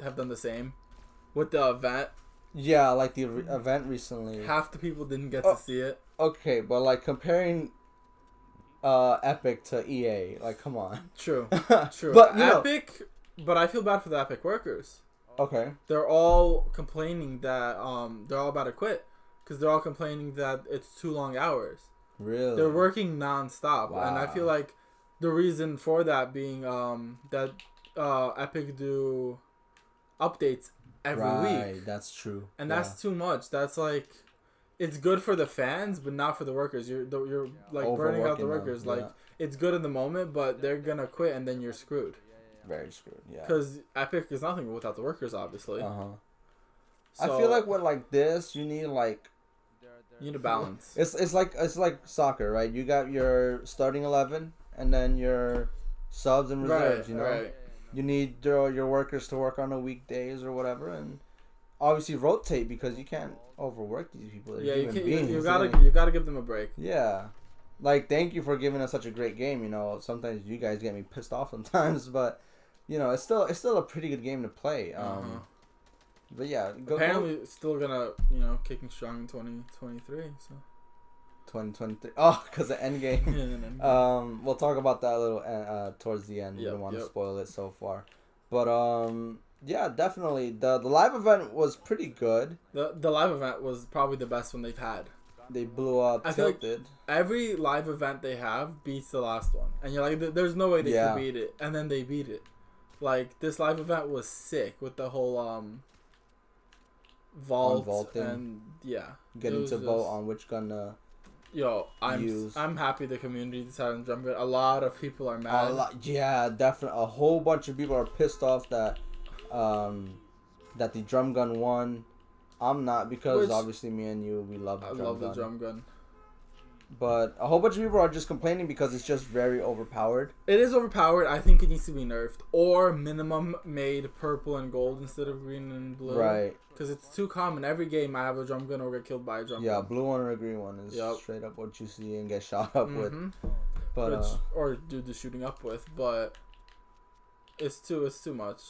have done the same with the event. Yeah, like the event recently. Half the people didn't get to see it. Okay, but like comparing Epic to EA, like come on. True. But Epic, but I feel bad for the Epic workers. Okay. They're all complaining that they're all about to quit because they're all complaining that it's too long hours. Really? They're working nonstop, wow. And I feel like the reason for that being that Epic do updates every week. That's true. And that's too much. That's like, it's good for the fans, but not for the workers. You're like burning out the workers. Like it's good in the moment, but they're gonna quit, and then you're screwed. Very screwed. Yeah. Because Epic is nothing without the workers, obviously. So, I feel like with like this, you need a balance. It's like soccer, right? You got your starting 11, and then your subs and reserves. Right, You know, right. you need your workers to work on the weekdays or whatever, and obviously rotate because you can't overwork these people. They're Yeah, you human can't. beings, You gotta give them a break. Yeah. Like, thank you for giving us such a great game. You know, sometimes you guys get me pissed off sometimes, but you know, it's still a pretty good game to play. But yeah, apparently it's still gonna kicking strong in 2023. So 2023. Oh, because the end game. We'll talk about that a little towards the end. We don't want to spoil it so far, but yeah, definitely the live event was pretty good. The live event was probably the best one they've had. They blew up Tilted. Like every live event they have beats the last one, and you're like, there's no way they could beat it, and then they beat it. Like, this live event was sick with the whole vault and getting to vote on which gun I'm happy the community decided on drum gun. A lot of people are mad. Definitely. A whole bunch of people are pissed off that the drum gun won. I'm not, because obviously me and you, we love the drum gun. But a whole bunch of people are just complaining because it's just very overpowered. It is overpowered. I think it needs to be nerfed, or minimum made purple and gold instead of green and blue. Right. Because it's too common. Every game I have a drum gun or get killed by a drum gun. Yeah, blue one or a green one is straight up what you see and get shot up with. But or do the shooting up with, but it's too much.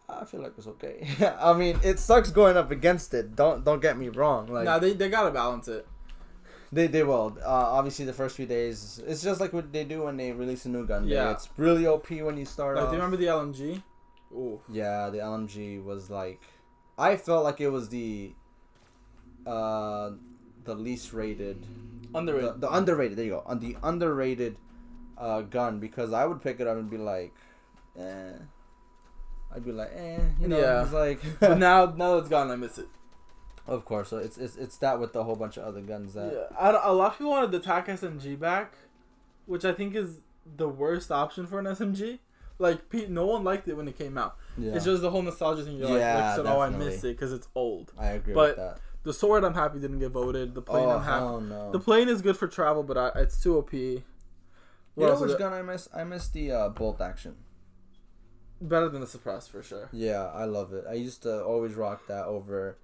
I feel like it's okay. I mean, it sucks going up against it. Don't get me wrong. Like, nah, they gotta balance it. They will. Obviously, the first few days, it's just like what they do when they release a new gun. Yeah. It's really OP when you start off. Do you remember the LMG? Ooh. Yeah, the LMG was like... I felt like it was the least rated... Underrated. The underrated, there you go. On the underrated gun, because I would pick it up and be like, I'd be like, you know, yeah. It's like... But now it's gone, I miss it. Of course, so it's that with a whole bunch of other guns that... Yeah. A lot of people wanted the TAC SMG back, which I think is the worst option for an SMG. Like, no one liked it when it came out. Yeah. It's just the whole nostalgia thing. You're I miss it because it's old. I agree with that. The sword, I'm happy didn't get voted. The plane, I'm happy. Oh, no. The plane is good for travel, but it's too OP. You know which gun I miss? I miss the bolt action. Better than the suppressed, for sure. Yeah, I love it. I used to always rock that over...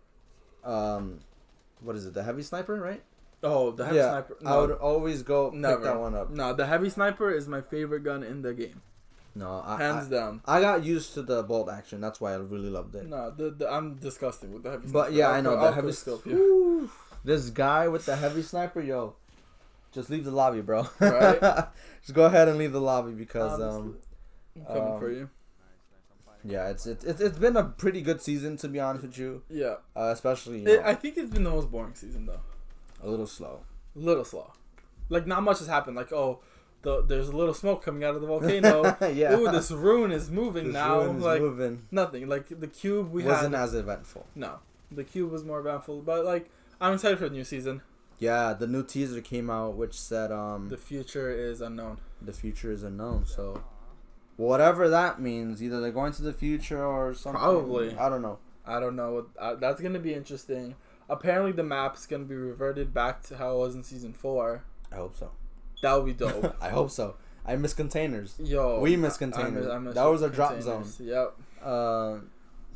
what is it? The heavy sniper, right? Oh, the heavy sniper. No, I would always go pick that one up. No, the heavy sniper is my favorite gun in the game. No, hands down. I got used to the bolt action. That's why I really loved it. No, I'm disgusting with the heavy sniper. But yeah, I know the heavy sniper. This guy with the heavy sniper, yo, just leave the lobby, bro. Right? Just go ahead and leave the lobby because I'm coming for you. Yeah, it's been a pretty good season, to be honest with you. Yeah. Especially. I think it's been the most boring season though. A little slow. Like, not much has happened. Like, there's a little smoke coming out of the volcano. Yeah. Ooh, this rune is moving now. Like, moving. Nothing. Like, the cube wasn't as eventful. No, the cube was more eventful. But like, I'm excited for the new season. Yeah, the new teaser came out, which said the future is unknown. The future is unknown. So, whatever that means, either they're going to the future or something. Probably. I don't know. That's gonna be interesting. Apparently, the map's gonna be reverted back to how it was in season 4. I hope so. That would be dope. I hope so. I miss containers. Yo, we miss containers. I miss that was a drop zone. Yep.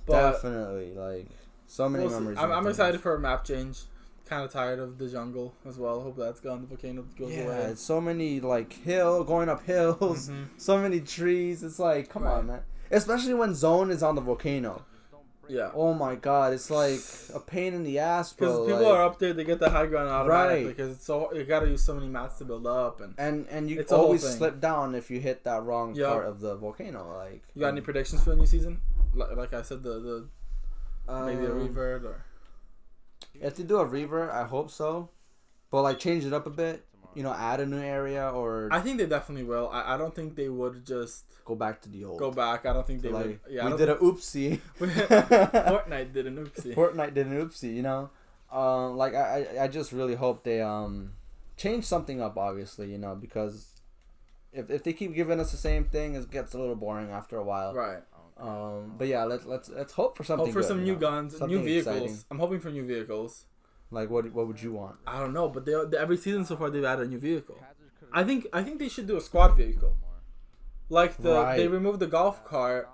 Definitely, like, so many memories. I'm excited for a map change. Kind of tired of the jungle as well. Hope that's gone. The volcano goes away. Yeah, it's so many like going up hills. So many trees. It's like, come on, man. Especially when zone is on the volcano. Yeah. Oh my god, it's like a pain in the ass, bro. Because people are up there, they get the high ground automatically. Because it's so you gotta use so many mats to build up, and you always slip down if you hit that wrong part of the volcano. Like, you got any predictions for the new season? Like I said, the maybe a revert or. If they do a revert, I hope so, but like change it up a bit. You know, add a new area or. I think they definitely will. I don't think they would just go back to the old. Go back. I don't think they would. Yeah, we did an oopsie. Fortnite did an oopsie. You know, like I just really hope they change something up. Obviously, you know, because if they keep giving us the same thing, it gets a little boring after a while. Right. But yeah, let's hope for something. Hope for good, some new guns, new vehicles. Exciting. I'm hoping for new vehicles. Like what would you want? I don't know, but every season so far they've added a new vehicle. I think they should do a squad vehicle. Like Right. they removed the golf cart,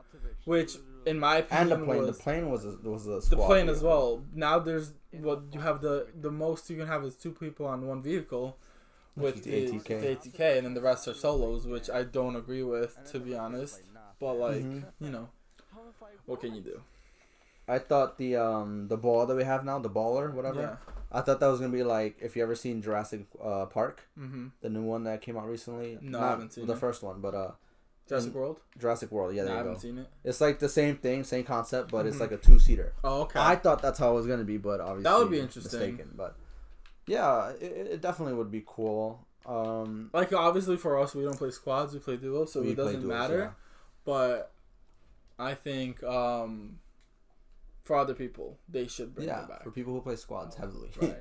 which in my opinion And the plane. was The plane was a the squad plane as vehicle. well. Now there's what you have the most you can have is 2 people on one vehicle with the the ATK. ATK, and then the rest are solos, which I don't agree with, to be honest. But like you know, what can you do? I thought the ball that we have now, the baller, whatever. Yeah. I thought that was gonna be like if you ever seen Jurassic Park, Mm-hmm. the new one that came out recently. No, I Not haven't seen the it. first one, but Jurassic World? Jurassic World. Yeah, No, there I you haven't go. seen it. It's like the same thing, same concept, but it's Mhm. like a 2-seater. Oh, okay. I thought that's how it was gonna be, but obviously That would be interesting. Mistaken, but yeah, it definitely would be cool. Like obviously for us, we don't play squads; we play duos, so we it play doesn't duos, matter. yeah. But I think for other people, they should bring it back. For people who play squads heavily. Right.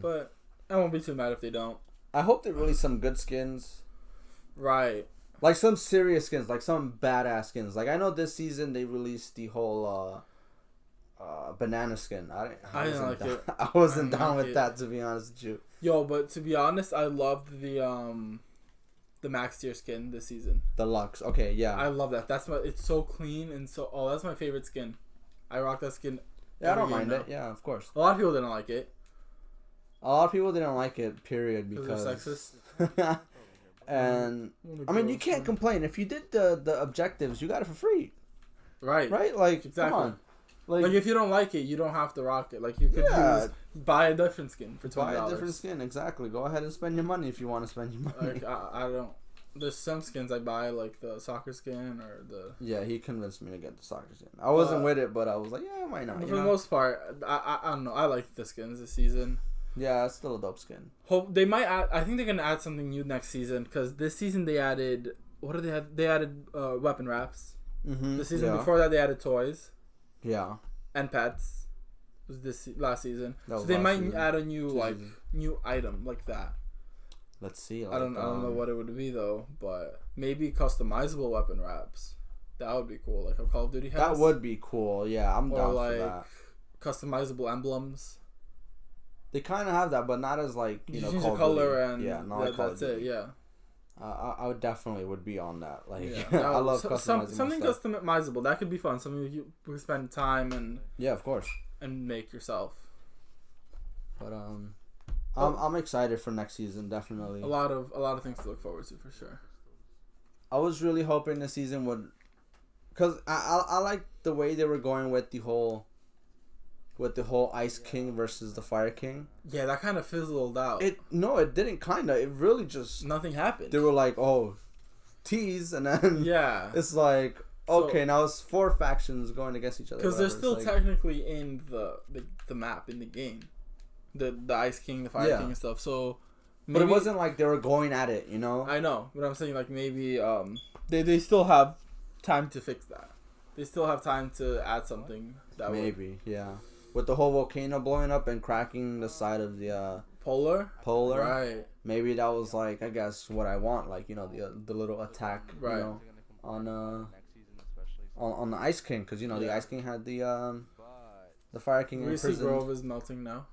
But I won't be too mad if they don't. I hope they release some good skins. Right. Like some serious skins, like some badass skins. Like I know this season they released the whole banana skin. I didn't like it. I wasn't I didn't down like with it. that, to be honest with you. Yo, but to be honest, I loved the max tier skin this season. The Lux. Okay, yeah. I love that. It's so clean and so that's my favorite skin. I rock that skin. Yeah, I don't every mind game it. now. Yeah, of course. A lot of people didn't like it A lot of people didn't like it, period, because because they're sexist. and I mean, you can't complain. If you did the objectives, you got it for free, Right. right? Like, Exactly. come on. Like if you don't like it, you don't have to rock it. Like you could just buy a different skin for $20. buy a different skin. Exactly. Go ahead and spend your money if you want to spend your money. Like I don't. There's some skins I buy, like the soccer skin or the. Yeah, he convinced me to get the soccer skin. I wasn't with it, but I was like, yeah, why not? But you for the know? most part, I don't know. I like the skins this season. Yeah, it's still a dope skin. Hope they might add. I think they're gonna add something new next season because this season they added. What did they have? They added weapon wraps. Mm-hmm. The season before that they added toys Yeah. and pets. It was last season? That So was they last might season. add a new Season. new item like that. Let's see. Like, I don't know what it would be though, but maybe customizable weapon wraps. That would be cool, like a Call of Duty has. That would be cool. Yeah, I'm or down like for that. customizable emblems. They kind of have that, but not as like You know. change Call the of Duty. color and yeah, not like Call of that's it. Duty. Yeah. I would definitely would be on that. Like, Yeah. I love customizing something stuff. customizable. That could be fun. Something you can spend time Yeah, of course. and make yourself. But I'm excited for next season. Definitely. A lot of things to look forward to for sure. I was really hoping the season would, cause I like the way they were going with the whole Ice King versus the Fire King. Yeah, that kind of fizzled out. It didn't kinda. It really just Nothing happened. they were like, oh, tease, and then Yeah. it's like, okay, now it's 4 factions going against each other. Because they're whatever. still It's like, technically in the map in the game, the Ice King, the Fire Yeah. King, and stuff. So, but it wasn't like they were going at it, you know. I know, but I'm saying like maybe they still have time to fix that. They still have time to add something that Maybe, yeah. With the whole volcano blowing up and cracking the side of the polar. polar, maybe that was like, I guess, what I want, like, you know, the little attack, Right. you know, on the Ice King, because, you know, the Ice King had the Fire King in Reese prison. Grove is melting now.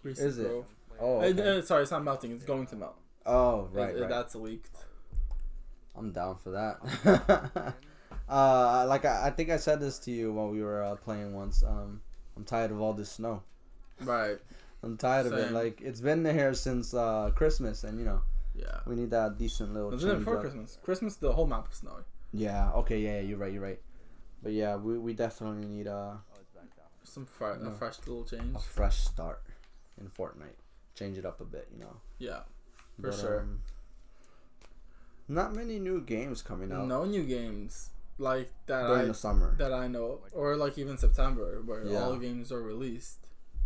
Reese Is it? Grove. Oh, okay. Sorry, it's not melting. It's going to melt. Oh, right, right. That's leaked. I'm down for that. Like I think I said this to you when we were playing once. I'm tired of all this snow. Right. I'm tired of it. Same. Like, it's been here since Christmas, and you know, Yeah. we need that decent little Wasn't it change before up. Christmas? Christmas, the whole map was snowy. Yeah. Okay. Yeah. You're right. But yeah, we definitely need a Fresh little change. fresh start in Fortnite. Change it up a bit, you know. Yeah, for sure. Not many new games coming out No new games like that during the summer. that I know, or like even September, where Yeah. all games are released.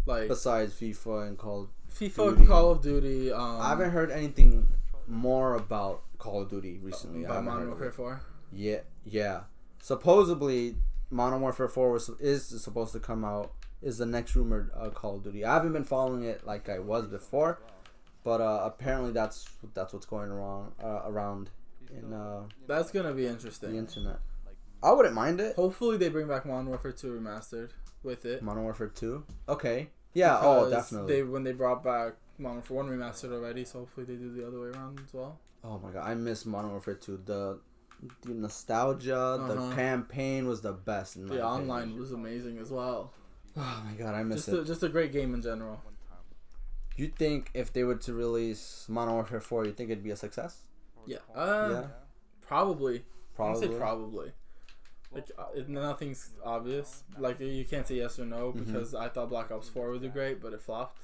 Like Besides FIFA and FIFA, Duty. Call of Duty. I haven't heard anything more about Call of Duty recently. I About haven't Modern heard of Warfare it. 4. Yeah. Supposedly, Modern Warfare 4 is supposed to come out. Is the next rumored Call of Duty. I haven't been following it like I was before, but apparently that's what's going wrong around in That's gonna be the interesting. internet. I wouldn't mind it. Hopefully they bring back Modern Warfare 2 remastered with it. Modern Warfare 2. Okay. Yeah. Because Definitely. when they brought back Modern Warfare 1 remastered already, so hopefully they do the other way around as well. Oh my god, I miss Modern Warfare 2. the nostalgia, the campaign was the best. In my the opinion. online was amazing as well. Oh my god, I miss it. Just a great game in general. You think if they were to release Modern Warfare 4, you think it'd be a success? Yeah. Yeah. Probably. Probably. I'd say probably. Like nothing's obvious. Like you can't say yes or no because I thought Black Ops 4 would do great, but it flopped.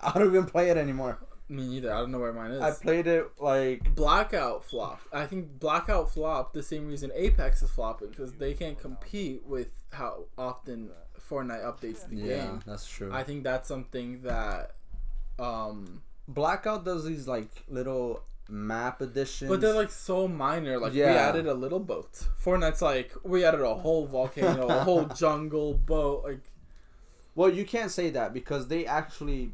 I don't even play it anymore. Me neither. I don't know where mine is. I played it like Blackout flopped. I think Blackout flopped the same reason Apex is flopping because they can't compete with how often Fortnite updates the game. Yeah, that's true. I think that's something that Blackout does these like little map additions, but they're like so minor. Like we Yeah. added a little boat. Fortnite's like we added a whole volcano, a whole jungle boat. Like, well, you can't say that because they actually.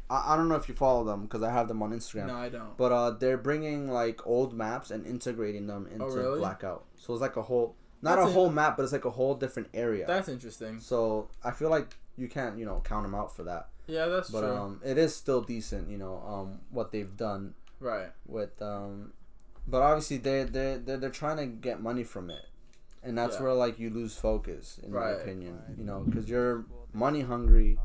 I don't know if you follow them because I have them on Instagram. no, I don't. But they're bringing like old maps and integrating them into really? Blackout. So it's like a whole, not That's a whole map, but it's like a whole different area. That's interesting. So I feel like you can't, count them out for that. Yeah, that's But true. it is still decent, what they've done Right. with but obviously they're trying to get money from it, and that's Yeah. where like you lose focus in my Right. opinion, because you're money hungry.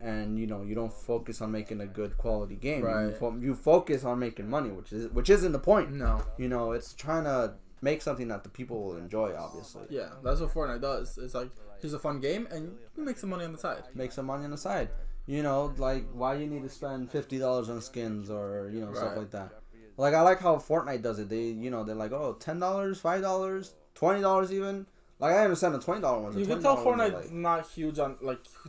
And you don't focus on making a good quality game. Right. You focus on making money, which isn't the point. No. It's trying to make something that the people will enjoy. Obviously, Yeah, that's what Fortnite does. It's like here's a fun game, and you make some money on the side. make some money on the side. Like why you need to spend $50 on skins or stuff Right. like that. Like I like how Fortnite does it. They they're like $10, $5, $20 even. Like I understand the $20 ones. You The can tell $20 ones are, Fortnite's not huge on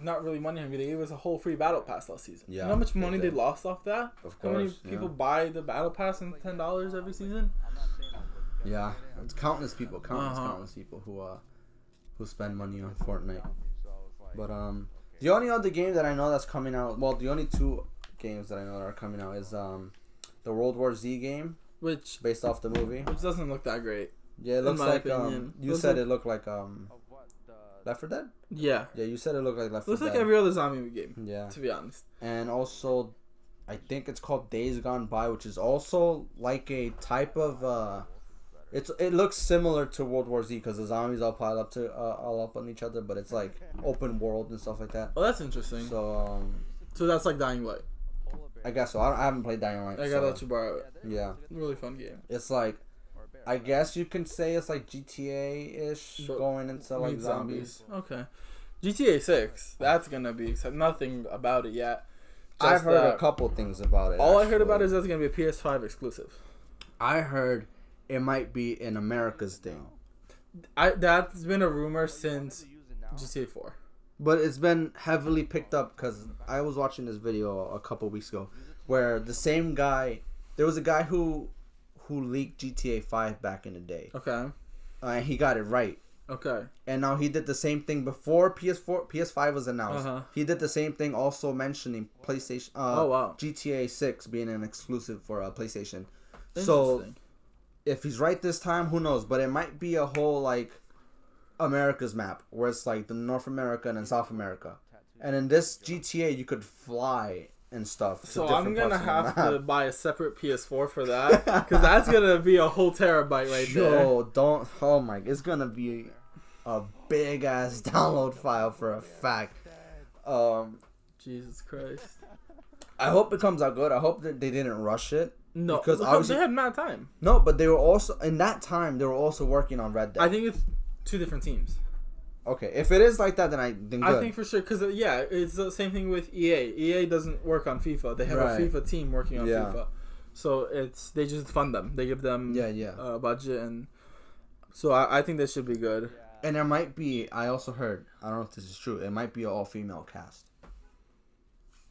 not really money hungry. They gave us a whole free battle pass last season. Yeah, You know how much they money they did. lost off that? Of How many course, people yeah. buy the battle pass and $10 every season? Yeah, it's countless people who spend money on Fortnite. But the only other game that I know that's coming out, well, the only two games that I know that are coming out is the World War Z game Which based off the movie. doesn't look that great. Yeah, it looks my like opinion. you Looks said like- it looked like Left 4 Dead. Yeah. Yeah, you said it looked like Left 4 Looks Dead. like every other zombie game, Yeah, to be honest. and also I think it's called Days Gone By, which is also like a type of it looks similar to World War Z because the zombies all pile up all up on each other, but it's like open world and stuff like that. Oh, that's interesting. So that's like Dying Light. I guess so. I haven't played Dying Light. I gotta let you borrow it. Yeah, Really fun game. it's like I guess you can say it's like GTA-ish But going into like Meet zombies. Okay. GTA 6. That's gonna be exciting. Nothing about it yet. I've Just heard that- a couple things about it. All I heard actually. about is that's gonna be a PS5 exclusive. I heard it might be an America's thing. That's been a rumor since GTA 4. But it's been heavily picked up because I was watching this video a couple weeks ago where the same guy, there was a guy who leaked GTA 5 back in the day. Okay. And he got it right. Okay. And now he did the same thing before PS5 was announced. Uh-huh. He did the same thing also mentioning PlayStation Oh, wow. GTA 6 being an exclusive for PlayStation. Interesting. So if he's right this time, who knows? But it might be a whole like America's map where it's like the North America and then South America. And in this GTA you could fly and stuff. So to I'm different gonna parts of the have to map. buy a separate PS4 for that because that's gonna be a whole terabyte right there. Yo, don't. Oh my! It's gonna be a big ass download file for a fact. Jesus Christ. I hope it comes out good. I hope that they didn't rush it. No, Because because obviously- they had mad time. No, but they were also in that time. They were also working on Red Dead. I think it's two different teams. Okay, if it is like that, then good. I think for sure because it's the same thing with EA. EA doesn't work on FIFA. They have Right. a FIFA team working on Yeah. FIFA. So they just fund them. They give them Yeah. budget and so I think this should be good. And there might be. I also heard. I don't know if this is true. It might be an all-female cast.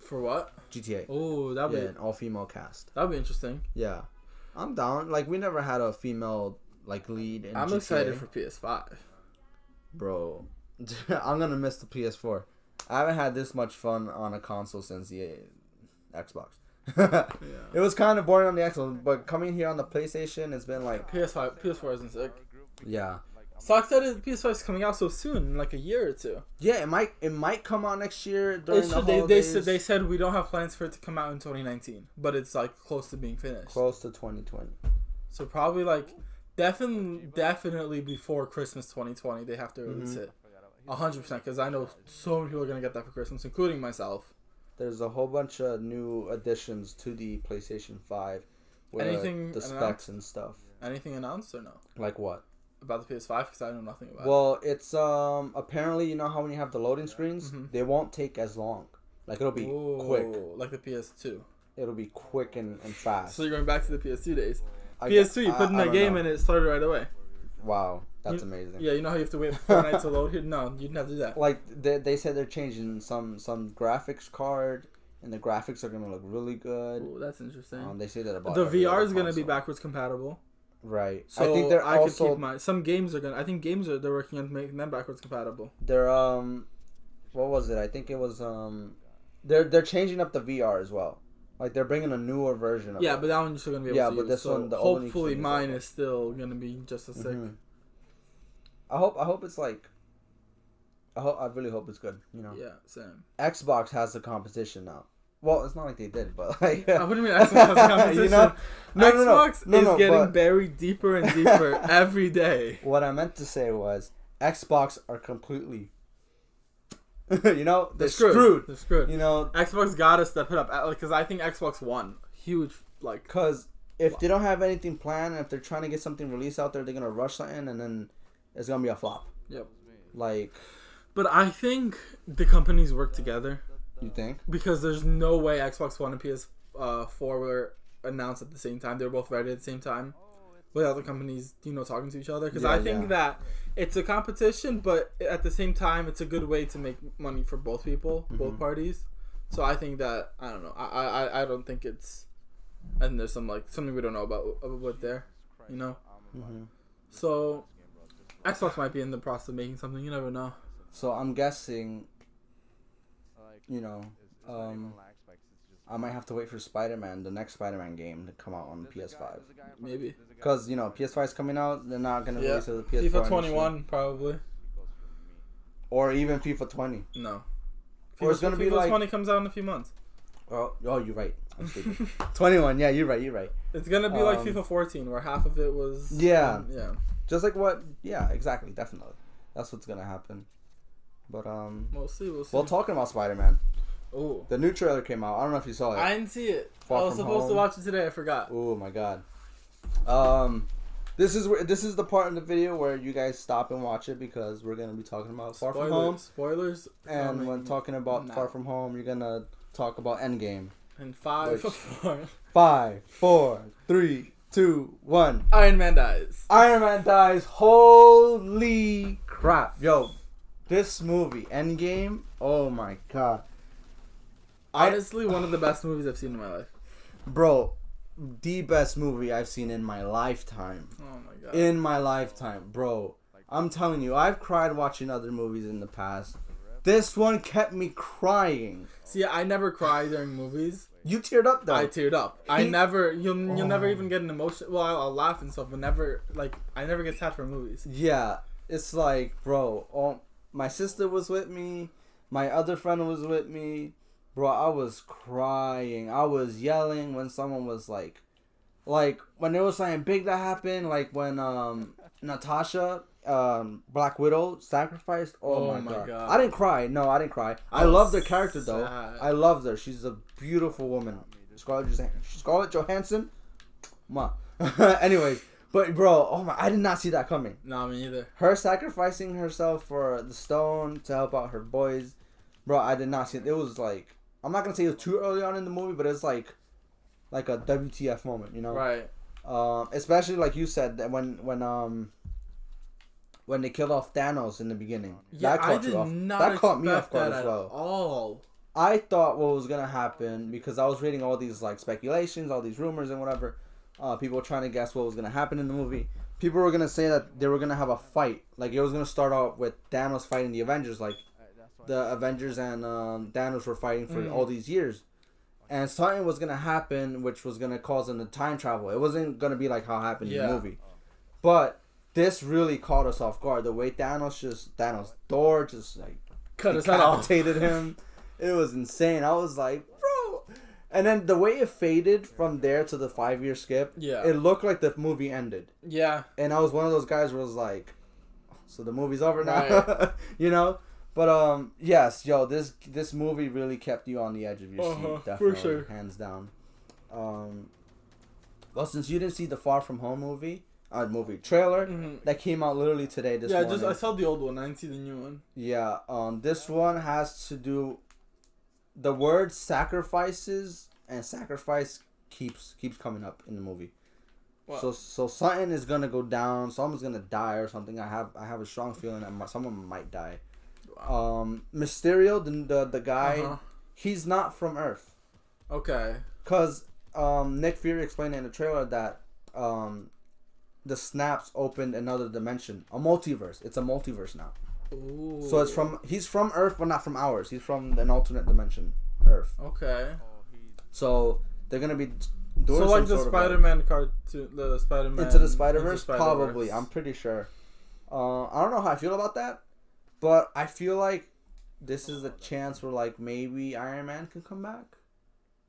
For what? GTA. Oh, that'd Yeah, an all-female cast. be interesting. Yeah, I'm down. Like we never had a female like lead in I'm GTA. excited for PS5. Bro, I'm gonna miss the PS4. I haven't had this much fun on a console since the Xbox. It was kind of boring on the Xbox, but coming here on the PlayStation, it's been like, PS4 isn't sick. yeah, Sucks that PS5 is coming out so soon, in like a year or two. yeah. It might come out next year during the They holidays. they said we don't have plans for it to come out in 2019, but it's like close to being finished. Close to 2020. So probably like definitely before Christmas 2020 they have to release it. 100%, because I know so many people are gonna get that for Christmas, including myself. There's a whole bunch of new additions to the PlayStation 5 with Anything the specs announced? and stuff. Anything announced or no? Like what? About the PS5, because I know nothing about it. Well, it's apparently, you know how when you have the loading screens, they won't take as long. Like it'll be quick. Like the PS2. It'll be quick and fast. So you're going back to the PS2 days. PS2, you put in a game and it started right away. Wow, that's amazing. Yeah, you know how you have to wait for Fortnite to load here? No, you didn't have to do that. Like they said they're changing some graphics card, and the graphics are gonna look really good. Oh, that's interesting. They say that about the every VR is other gonna be console. backwards compatible. Right. So I think they're also could keep my some games are gonna. I think games they're working on making them backwards compatible. they're what was it? I think it was they're changing up the VR as well. Like they're bringing a newer version of it. Yeah, but that one you're still gonna be able to use. this so one, the only hopefully thing is mine like- is still gonna be just as sick. I hope it's like. I really hope it's good. You know. Yeah, same. Xbox has the competition now. Well, it's not like they did, but like. What do you mean Xbox has a competition? You know? Xbox is getting but buried deeper and deeper every day. what I meant to say was Xbox are completely. You know, they're screwed. They're screwed. You know, Xbox gotta step it up because I think Xbox won huge like. because if they don't have anything planned, and if they're trying to get something released out there, they're gonna rush something, and then it's gonna be a flop. Yep. Like, But I think the companies work together you think? because there's no way Xbox One and PS4 were announced at the same time. They were both ready at the same time without the companies, talking to each other. Because I think that it's a competition, but at the same time, it's a good way to make money for both people, both parties. So I think that I don't know. I don't think it's. And there's something we don't know about what there, So Xbox might be in the process of making something. You never know. So I'm guessing, I might have to wait for Spider-Man, the next Spider-Man game, to come out on PS5. Maybe. Because, PS5 is coming out, they're not going to release it with PS4. FIFA 21, probably. Or even FIFA 20. No. Or it's going to be FIFA like... 20 comes out in a few months. Oh, you're right. I'm stupid. 21, yeah, you're right. It's going to be like FIFA 14, where half of it was... Yeah. Yeah. Just like what... Yeah, exactly, definitely. That's what's going to happen. But, We'll see. Well, talking about Spider-Man, Oh. the new trailer came out. I don't know if you saw it. I didn't see it. Far I was From supposed to Home. watch it today. I forgot. Oh my god. This is the part in the video where you guys stop and watch it because we're gonna be talking about Far From Home. Spoilers. And when talking about now. Far From Home, you're gonna talk about Endgame. And 5, Which- 4. 5, 4, 3, 2, 1. Iron Man dies. Iron Man dies. Holy crap, yo! This movie, Endgame. Oh my god, Honestly, one of the best movies I've seen in my life. bro, the best movie I've seen in my lifetime. Oh my god. In my lifetime, bro. I'm telling you, I've cried watching other movies in the past. This one kept me crying. See, I never cry during movies. You teared up though. I teared up. You'll never even get an emotion. Well, I'll laugh and stuff, but never, I never get sad for movies. Yeah, it's like, bro, my sister was with me. My other friend was with me. Bro, I was crying. I was yelling when someone was like when there was something big that happened, like when Natasha, Black Widow, sacrificed. Oh my god. I didn't cry. No, I didn't cry. I loved her character though. I loved her. She's a beautiful woman. Scarlett Johansson. Ma. Anyways, but bro, oh my, I did not see that coming. No, me either. Her sacrificing herself for the stone to help out her boys. Bro, I did not see it. It was like, I'm not gonna say it was too early on in the movie, but it's like a WTF moment, Right. Especially like you said that when they killed off Thanos in the beginning. Yeah, That caught you off. That caught me off guard as well. All. I thought what was gonna happen because I was reading all these like speculations, all these rumors and whatever. People trying to guess what was gonna happen in the movie. People were gonna say that they were gonna have a fight. Like it was gonna start out with Thanos fighting the Avengers. Like the Avengers and Thanos were fighting for all these years. And something was gonna happen, which was gonna cause them to time travel. It wasn't gonna be like how it happened in the movie, but this really caught us off guard. The way Thor just like Cut us off. decapitated him. It was insane. I was like, bro, And then the way it faded from there to the 5-year skip, it looked like the movie ended. Yeah. And I was one of those guys who was like, so the movie's over now, right. You know? But yes, yo, this movie really kept you on the edge of your seat, definitely, for sure, hands down. Well, since you didn't see the Far From Home movie trailer that came out literally today. This morning. I saw the old one. I didn't see the new one. Yeah, this one has to do. The word sacrifices and sacrifice keeps coming up in the movie. Wow. So something is gonna go down. Someone's gonna die or something. I have a strong feeling that someone might die. Wow. Mysterio, the guy, he's not from Earth. Okay. Cause Nick Fury explained in the trailer that the snaps opened another dimension, a multiverse. It's a multiverse now. Ooh. So he's from Earth, but not from ours. He's from an alternate dimension, Earth. Okay. So they're gonna be doing like the Spider-Man cartoon, the Spider-Man Into the Spider-Verse, probably. I'm pretty sure. I don't know how I feel about that, but I feel like this is a chance where like maybe Iron Man can come back.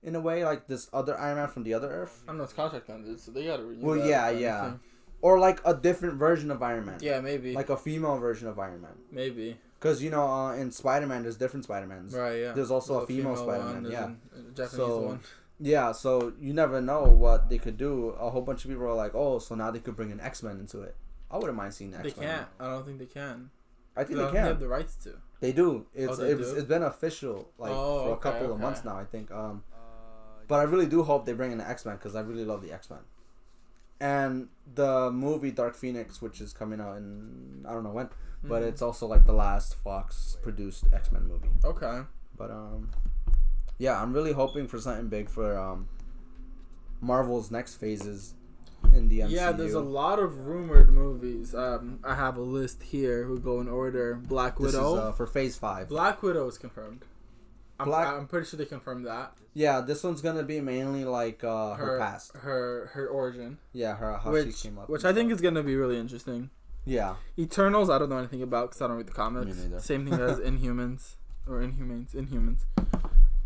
In a way, like this other Iron Man from the other Earth. I don't know, it's contract ended, so they gotta renew. Well, yeah. Or like a different version of Iron Man. Yeah, maybe. Like a female version of Iron Man. Maybe. Because, in Spider-Man, there's different Spider-Mans. Right, yeah. There's also a female Spider-Man, yeah. A Japanese one. Yeah, so you never know what they could do. A whole bunch of people are like, oh, so now they could bring an X-Men into it. I wouldn't mind seeing X-Men. They can't. I don't think they can. I think they can. They have the rights to. They do. It's been official for a couple of months now, I think. But I really do hope they bring in the X-Men because I really love the X-Men. And the movie Dark Phoenix, which is coming out in, I don't know when, but it's also like the last Fox-produced X-Men movie. Okay. But, yeah, I'm really hoping for something big for Marvel's next phases in the MCU. Yeah, there's a lot of rumored movies. I have a list here. We'll go in order. Black Widow. This is for Phase 5. Black Widow is confirmed. I'm pretty sure they confirmed that. Yeah, this one's gonna be mainly like her past, her origin. Yeah, how she came up, which I think is gonna be really interesting. Yeah. Eternals, I don't know anything about because I don't read the comics. Me neither. Same thing as Inhumans.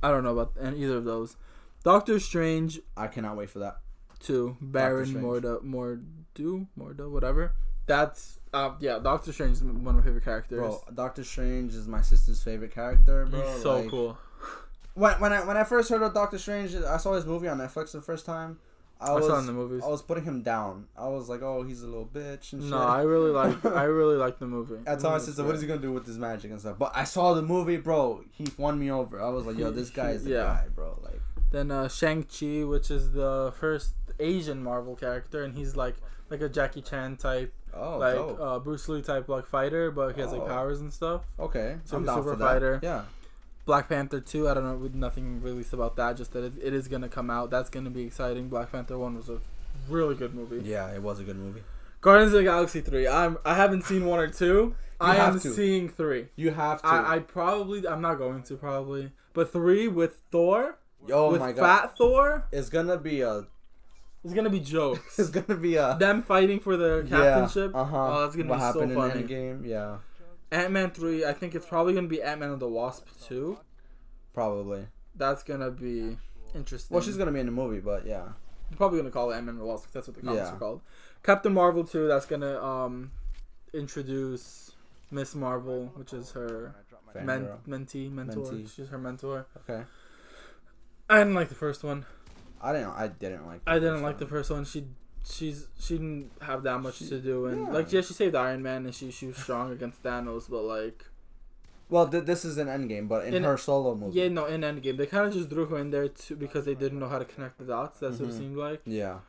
I don't know about either of those. Doctor Strange. I cannot wait for that. 2. Baron Mordo, whatever. That's Doctor Strange is one of my favorite characters. Bro, Doctor Strange is my sister's favorite character, bro. He's so cool. When I first heard of Doctor Strange, I saw his movie on Netflix the first time. I saw in the movies. I was putting him down. I was like, oh, he's a little bitch and shit. No, I really like the movie. I told my sister, what is he gonna do with his magic and stuff? But I saw the movie, bro. He won me over. I was like, yo, this guy is the guy, bro. Like. Then Shang-Chi, which is the first Asian Marvel character, and he's like a Jackie Chan type. Oh, like Bruce Lee type like fighter, but he has like powers and stuff. Okay, so I'm down for that. Fighter. Yeah. Black Panther 2, I don't know, nothing released about that, just that it is going to come out. That's going to be exciting. Black Panther 1 was a really good movie. Yeah, it was a good movie. Guardians of the Galaxy 3, I haven't seen 1 or 2. I am seeing 3. You have to. I'm not going to probably. But 3 with Thor, with my God. Fat Thor. It's going to be It's going to be jokes. It's going to be them fighting for the captainship. Yeah, Oh, that's going to be so funny. What happened in Endgame, yeah. Ant-Man 3, I think it's probably going to be Ant-Man and the Wasp 2. Probably. That's going to be interesting. Well, she's going to be in the movie, but yeah. You're probably going to call it Ant-Man and the Wasp because that's what the comics are called. Captain Marvel 2, that's going to introduce Miss Marvel, which is her mentor. She's her mentor. Okay. I didn't like the first one. I didn't like the first one. She didn't have that much to do, and she saved Iron Man and she was strong against Thanos, but like, well, this is an Endgame, but in her solo movie. Yeah, no, in Endgame they kind of just threw her in there too because they didn't know how to connect the dots. That's what it seemed like. Yeah.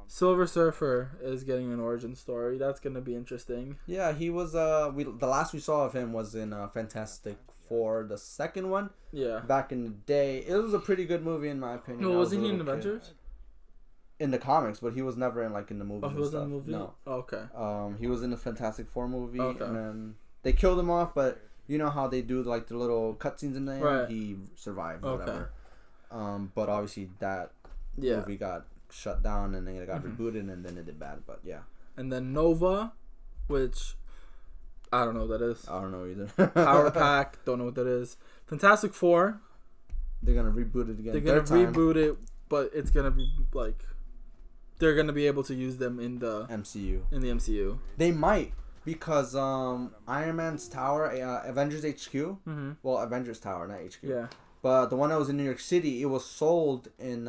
Silver Surfer is getting an origin story. That's gonna be interesting. Yeah, he was. The last we saw of him was in Fantastic Four, the second one. Yeah. Back in the day, it was a pretty good movie in my opinion. No, wasn't he in Avengers? In the comics, but he was never in the movies. Oh, he was in the movie? No. Oh, okay. He was in the Fantastic Four movie, and then they killed him off. But you know how they do like the little cutscenes in the end. Right. He survived, whatever. But obviously that movie got shut down, and then it got rebooted, and then it did bad. But yeah. And then Nova, which I don't know what that is. I don't know either. Power Pack, don't know what that is. Fantastic Four. They're gonna reboot it again. They're gonna reboot it, but it's gonna be like they're gonna be able to use them in the MCU. In the MCU, they might because Iron Man's tower, Avengers HQ. mm-hmm. Well, Avengers Tower, not HQ. Yeah. But the one that was in New York City, it was sold in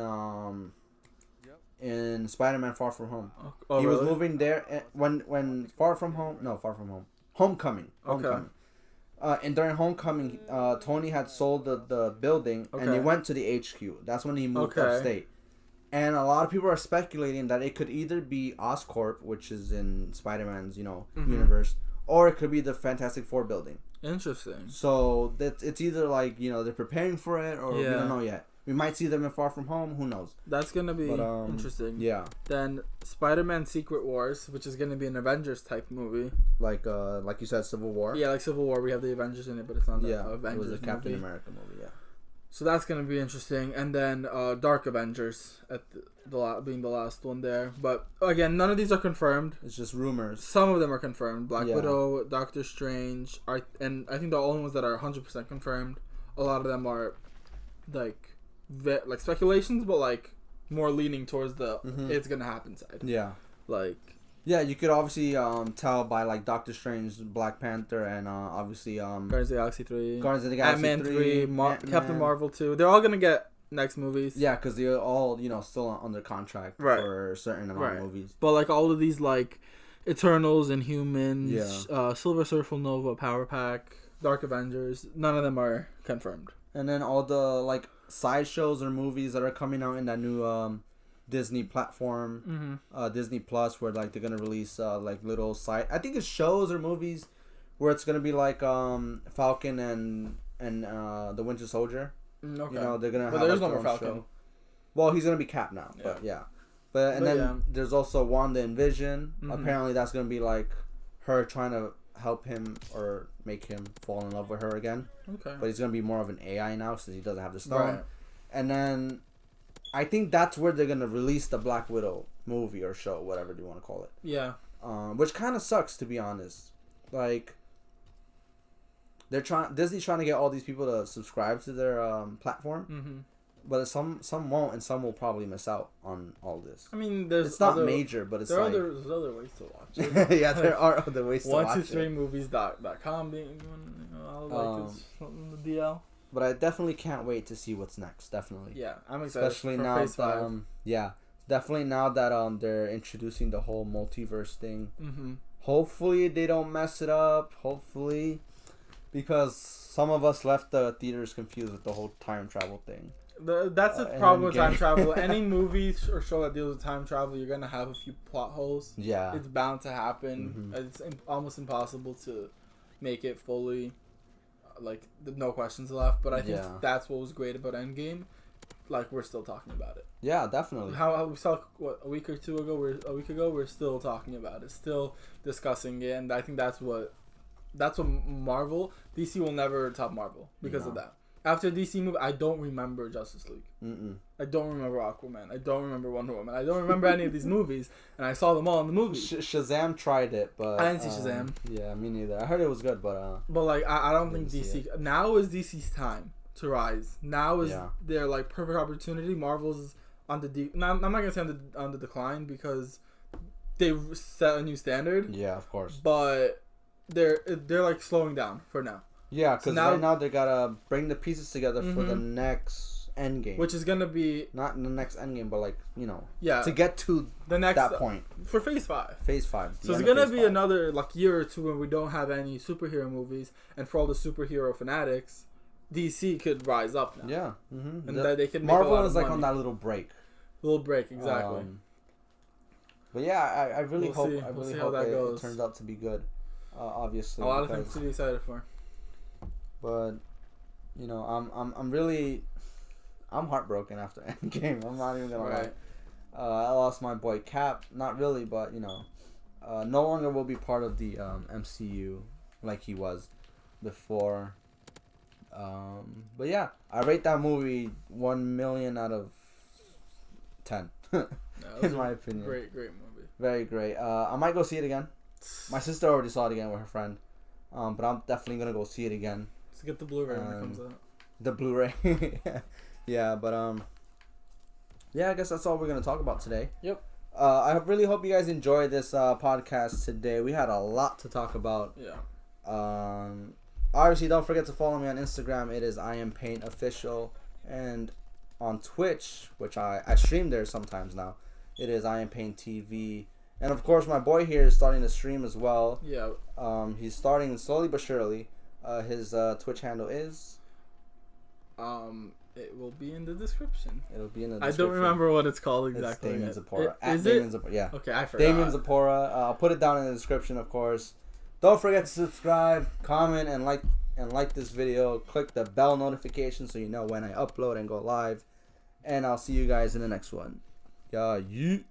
Spider-Man: Far From Home. Oh, he really? was moving there when Far From Home. Homecoming. Okay. And during Homecoming, Tony had sold the building, and they went to the HQ. That's when he moved upstate. And a lot of people are speculating that it could either be Oscorp, which is in Spider-Man's, universe, or it could be the Fantastic Four building. Interesting. So it's either like, they're preparing for it, or we don't know yet. We might see them in Far From Home. Who knows? That's gonna be interesting. Yeah. Then Spider-Man: Secret Wars, which is gonna be an Avengers type movie. Like you said, Civil War. Yeah, like Civil War. We have the Avengers in it, but it's not the Avengers. It was a Captain movie. America movie. Yeah. So that's gonna be interesting. And then Dark Avengers at being the last one there. But again, none of these are confirmed. It's just rumors. Some of them are confirmed. Black Widow, Doctor Strange, and I think the only ones that are 100% confirmed. A lot of them are like speculations, but like more leaning towards the it's gonna happen side. Yeah. Yeah, you could obviously tell by like Doctor Strange, Black Panther, and obviously Guardians of the Galaxy 3, Ant-Man 3, Captain Marvel 2. They're all gonna get next movies. Yeah, because they're all still under contract for a certain amount of movies. But like all of these like Eternals, Inhumans, Silver Surfer Nova, Power Pack, Dark Avengers, none of them are confirmed. And then all the like side shows or movies that are coming out in that new Disney platform, Disney Plus, where like they're gonna release like little side. I think it's shows or movies where it's gonna be like Falcon and the Winter Soldier. Okay. They're gonna. But have there's like no more Falcon. Show. Well, he's gonna be Cap now, but then there's also Wanda and Vision. Apparently, that's gonna be like her trying to help him or make him fall in love with her again. Okay. But he's gonna be more of an AI now since he doesn't have the stone. Right. And then I think that's where they're gonna release the Black Widow movie or show, whatever you want to call it. Yeah. Which kind of sucks, to be honest. Like, Disney's trying to get all these people to subscribe to their platform, but some won't, and some will probably miss out on all this. I mean, it's not major, but it's like there's other ways to watch it. Yeah, there are other ways to watch it. 123movies.com being on the DL. But I definitely can't wait to see what's next. Definitely. Yeah, I'm excited. Especially for now Phase 5. definitely now that they're introducing the whole multiverse thing. Hopefully they don't mess it up. Hopefully, because some of us left the theaters confused with the whole time travel thing. That's the problem with time travel. Any movie or show that deals with time travel, you're gonna have a few plot holes. Yeah, it's bound to happen. It's almost impossible to make it fully. Like no questions left, but I think that's what was great about Endgame. Like we're still talking about it. Yeah, definitely. How we saw a week or two ago? We're still talking about it, still discussing it, and I think that's what Marvel, DC will never top Marvel because of that. After DC movie, I don't remember Justice League. I don't remember Aquaman. I don't remember Wonder Woman. I don't remember any of these movies, and I saw them all in the movie. Shazam tried it, but I didn't see Shazam. Yeah, me neither. I heard it was good, but like I don't think DC now is DC's time to rise. Now is their like perfect opportunity. Marvel's on the I'm not gonna say on the decline because they set a new standard. Yeah, of course. But they're like slowing down for now. Yeah, because right now they gotta bring the pieces together for the next Endgame, which is gonna be not the next Endgame, but like to get to the next that point for Phase 5. Phase 5. So it's gonna be another like year or two when we don't have any superhero movies, and for all the superhero fanatics, DC could rise up now. Yeah, and that they can. Marvel is like on that little break. Exactly. But yeah, I really hope it turns out to be good. Obviously, a lot of things to be excited for. But I'm heartbroken after Endgame. I'm not even gonna lie. I lost my boy Cap. Not really, but no longer will be part of the MCU like he was before. But yeah, I rate that movie 1 million out of 10. In my opinion. Great movie. Very great. I might go see it again. My sister already saw it again with her friend. But I'm definitely gonna go see it again. Just get the Blu-ray when it comes out. The Blu-ray. Yeah, but yeah, I guess that's all we're gonna talk about today. Yep. I really hope you guys enjoyed this podcast today. We had a lot to talk about. Yeah. Obviously, don't forget to follow me on Instagram. It is I am Paint Official, and on Twitch, which I stream there sometimes now. It is I am Paint TV, and of course, my boy here is starting to stream as well. Yeah. He's starting slowly but surely. His Twitch handle is. It will be in the description. It'll be in the I description. don't remember what it's called exactly. It's Damien Zapora. Is Damien it? Zapora. Yeah. Okay, I forgot. Damien Zapora. I'll put it down in the description, of course. Don't forget to subscribe, comment, and like this video. Click the bell notification so you know when I upload and go live. And I'll see you guys in the next one. Yeah, yeet.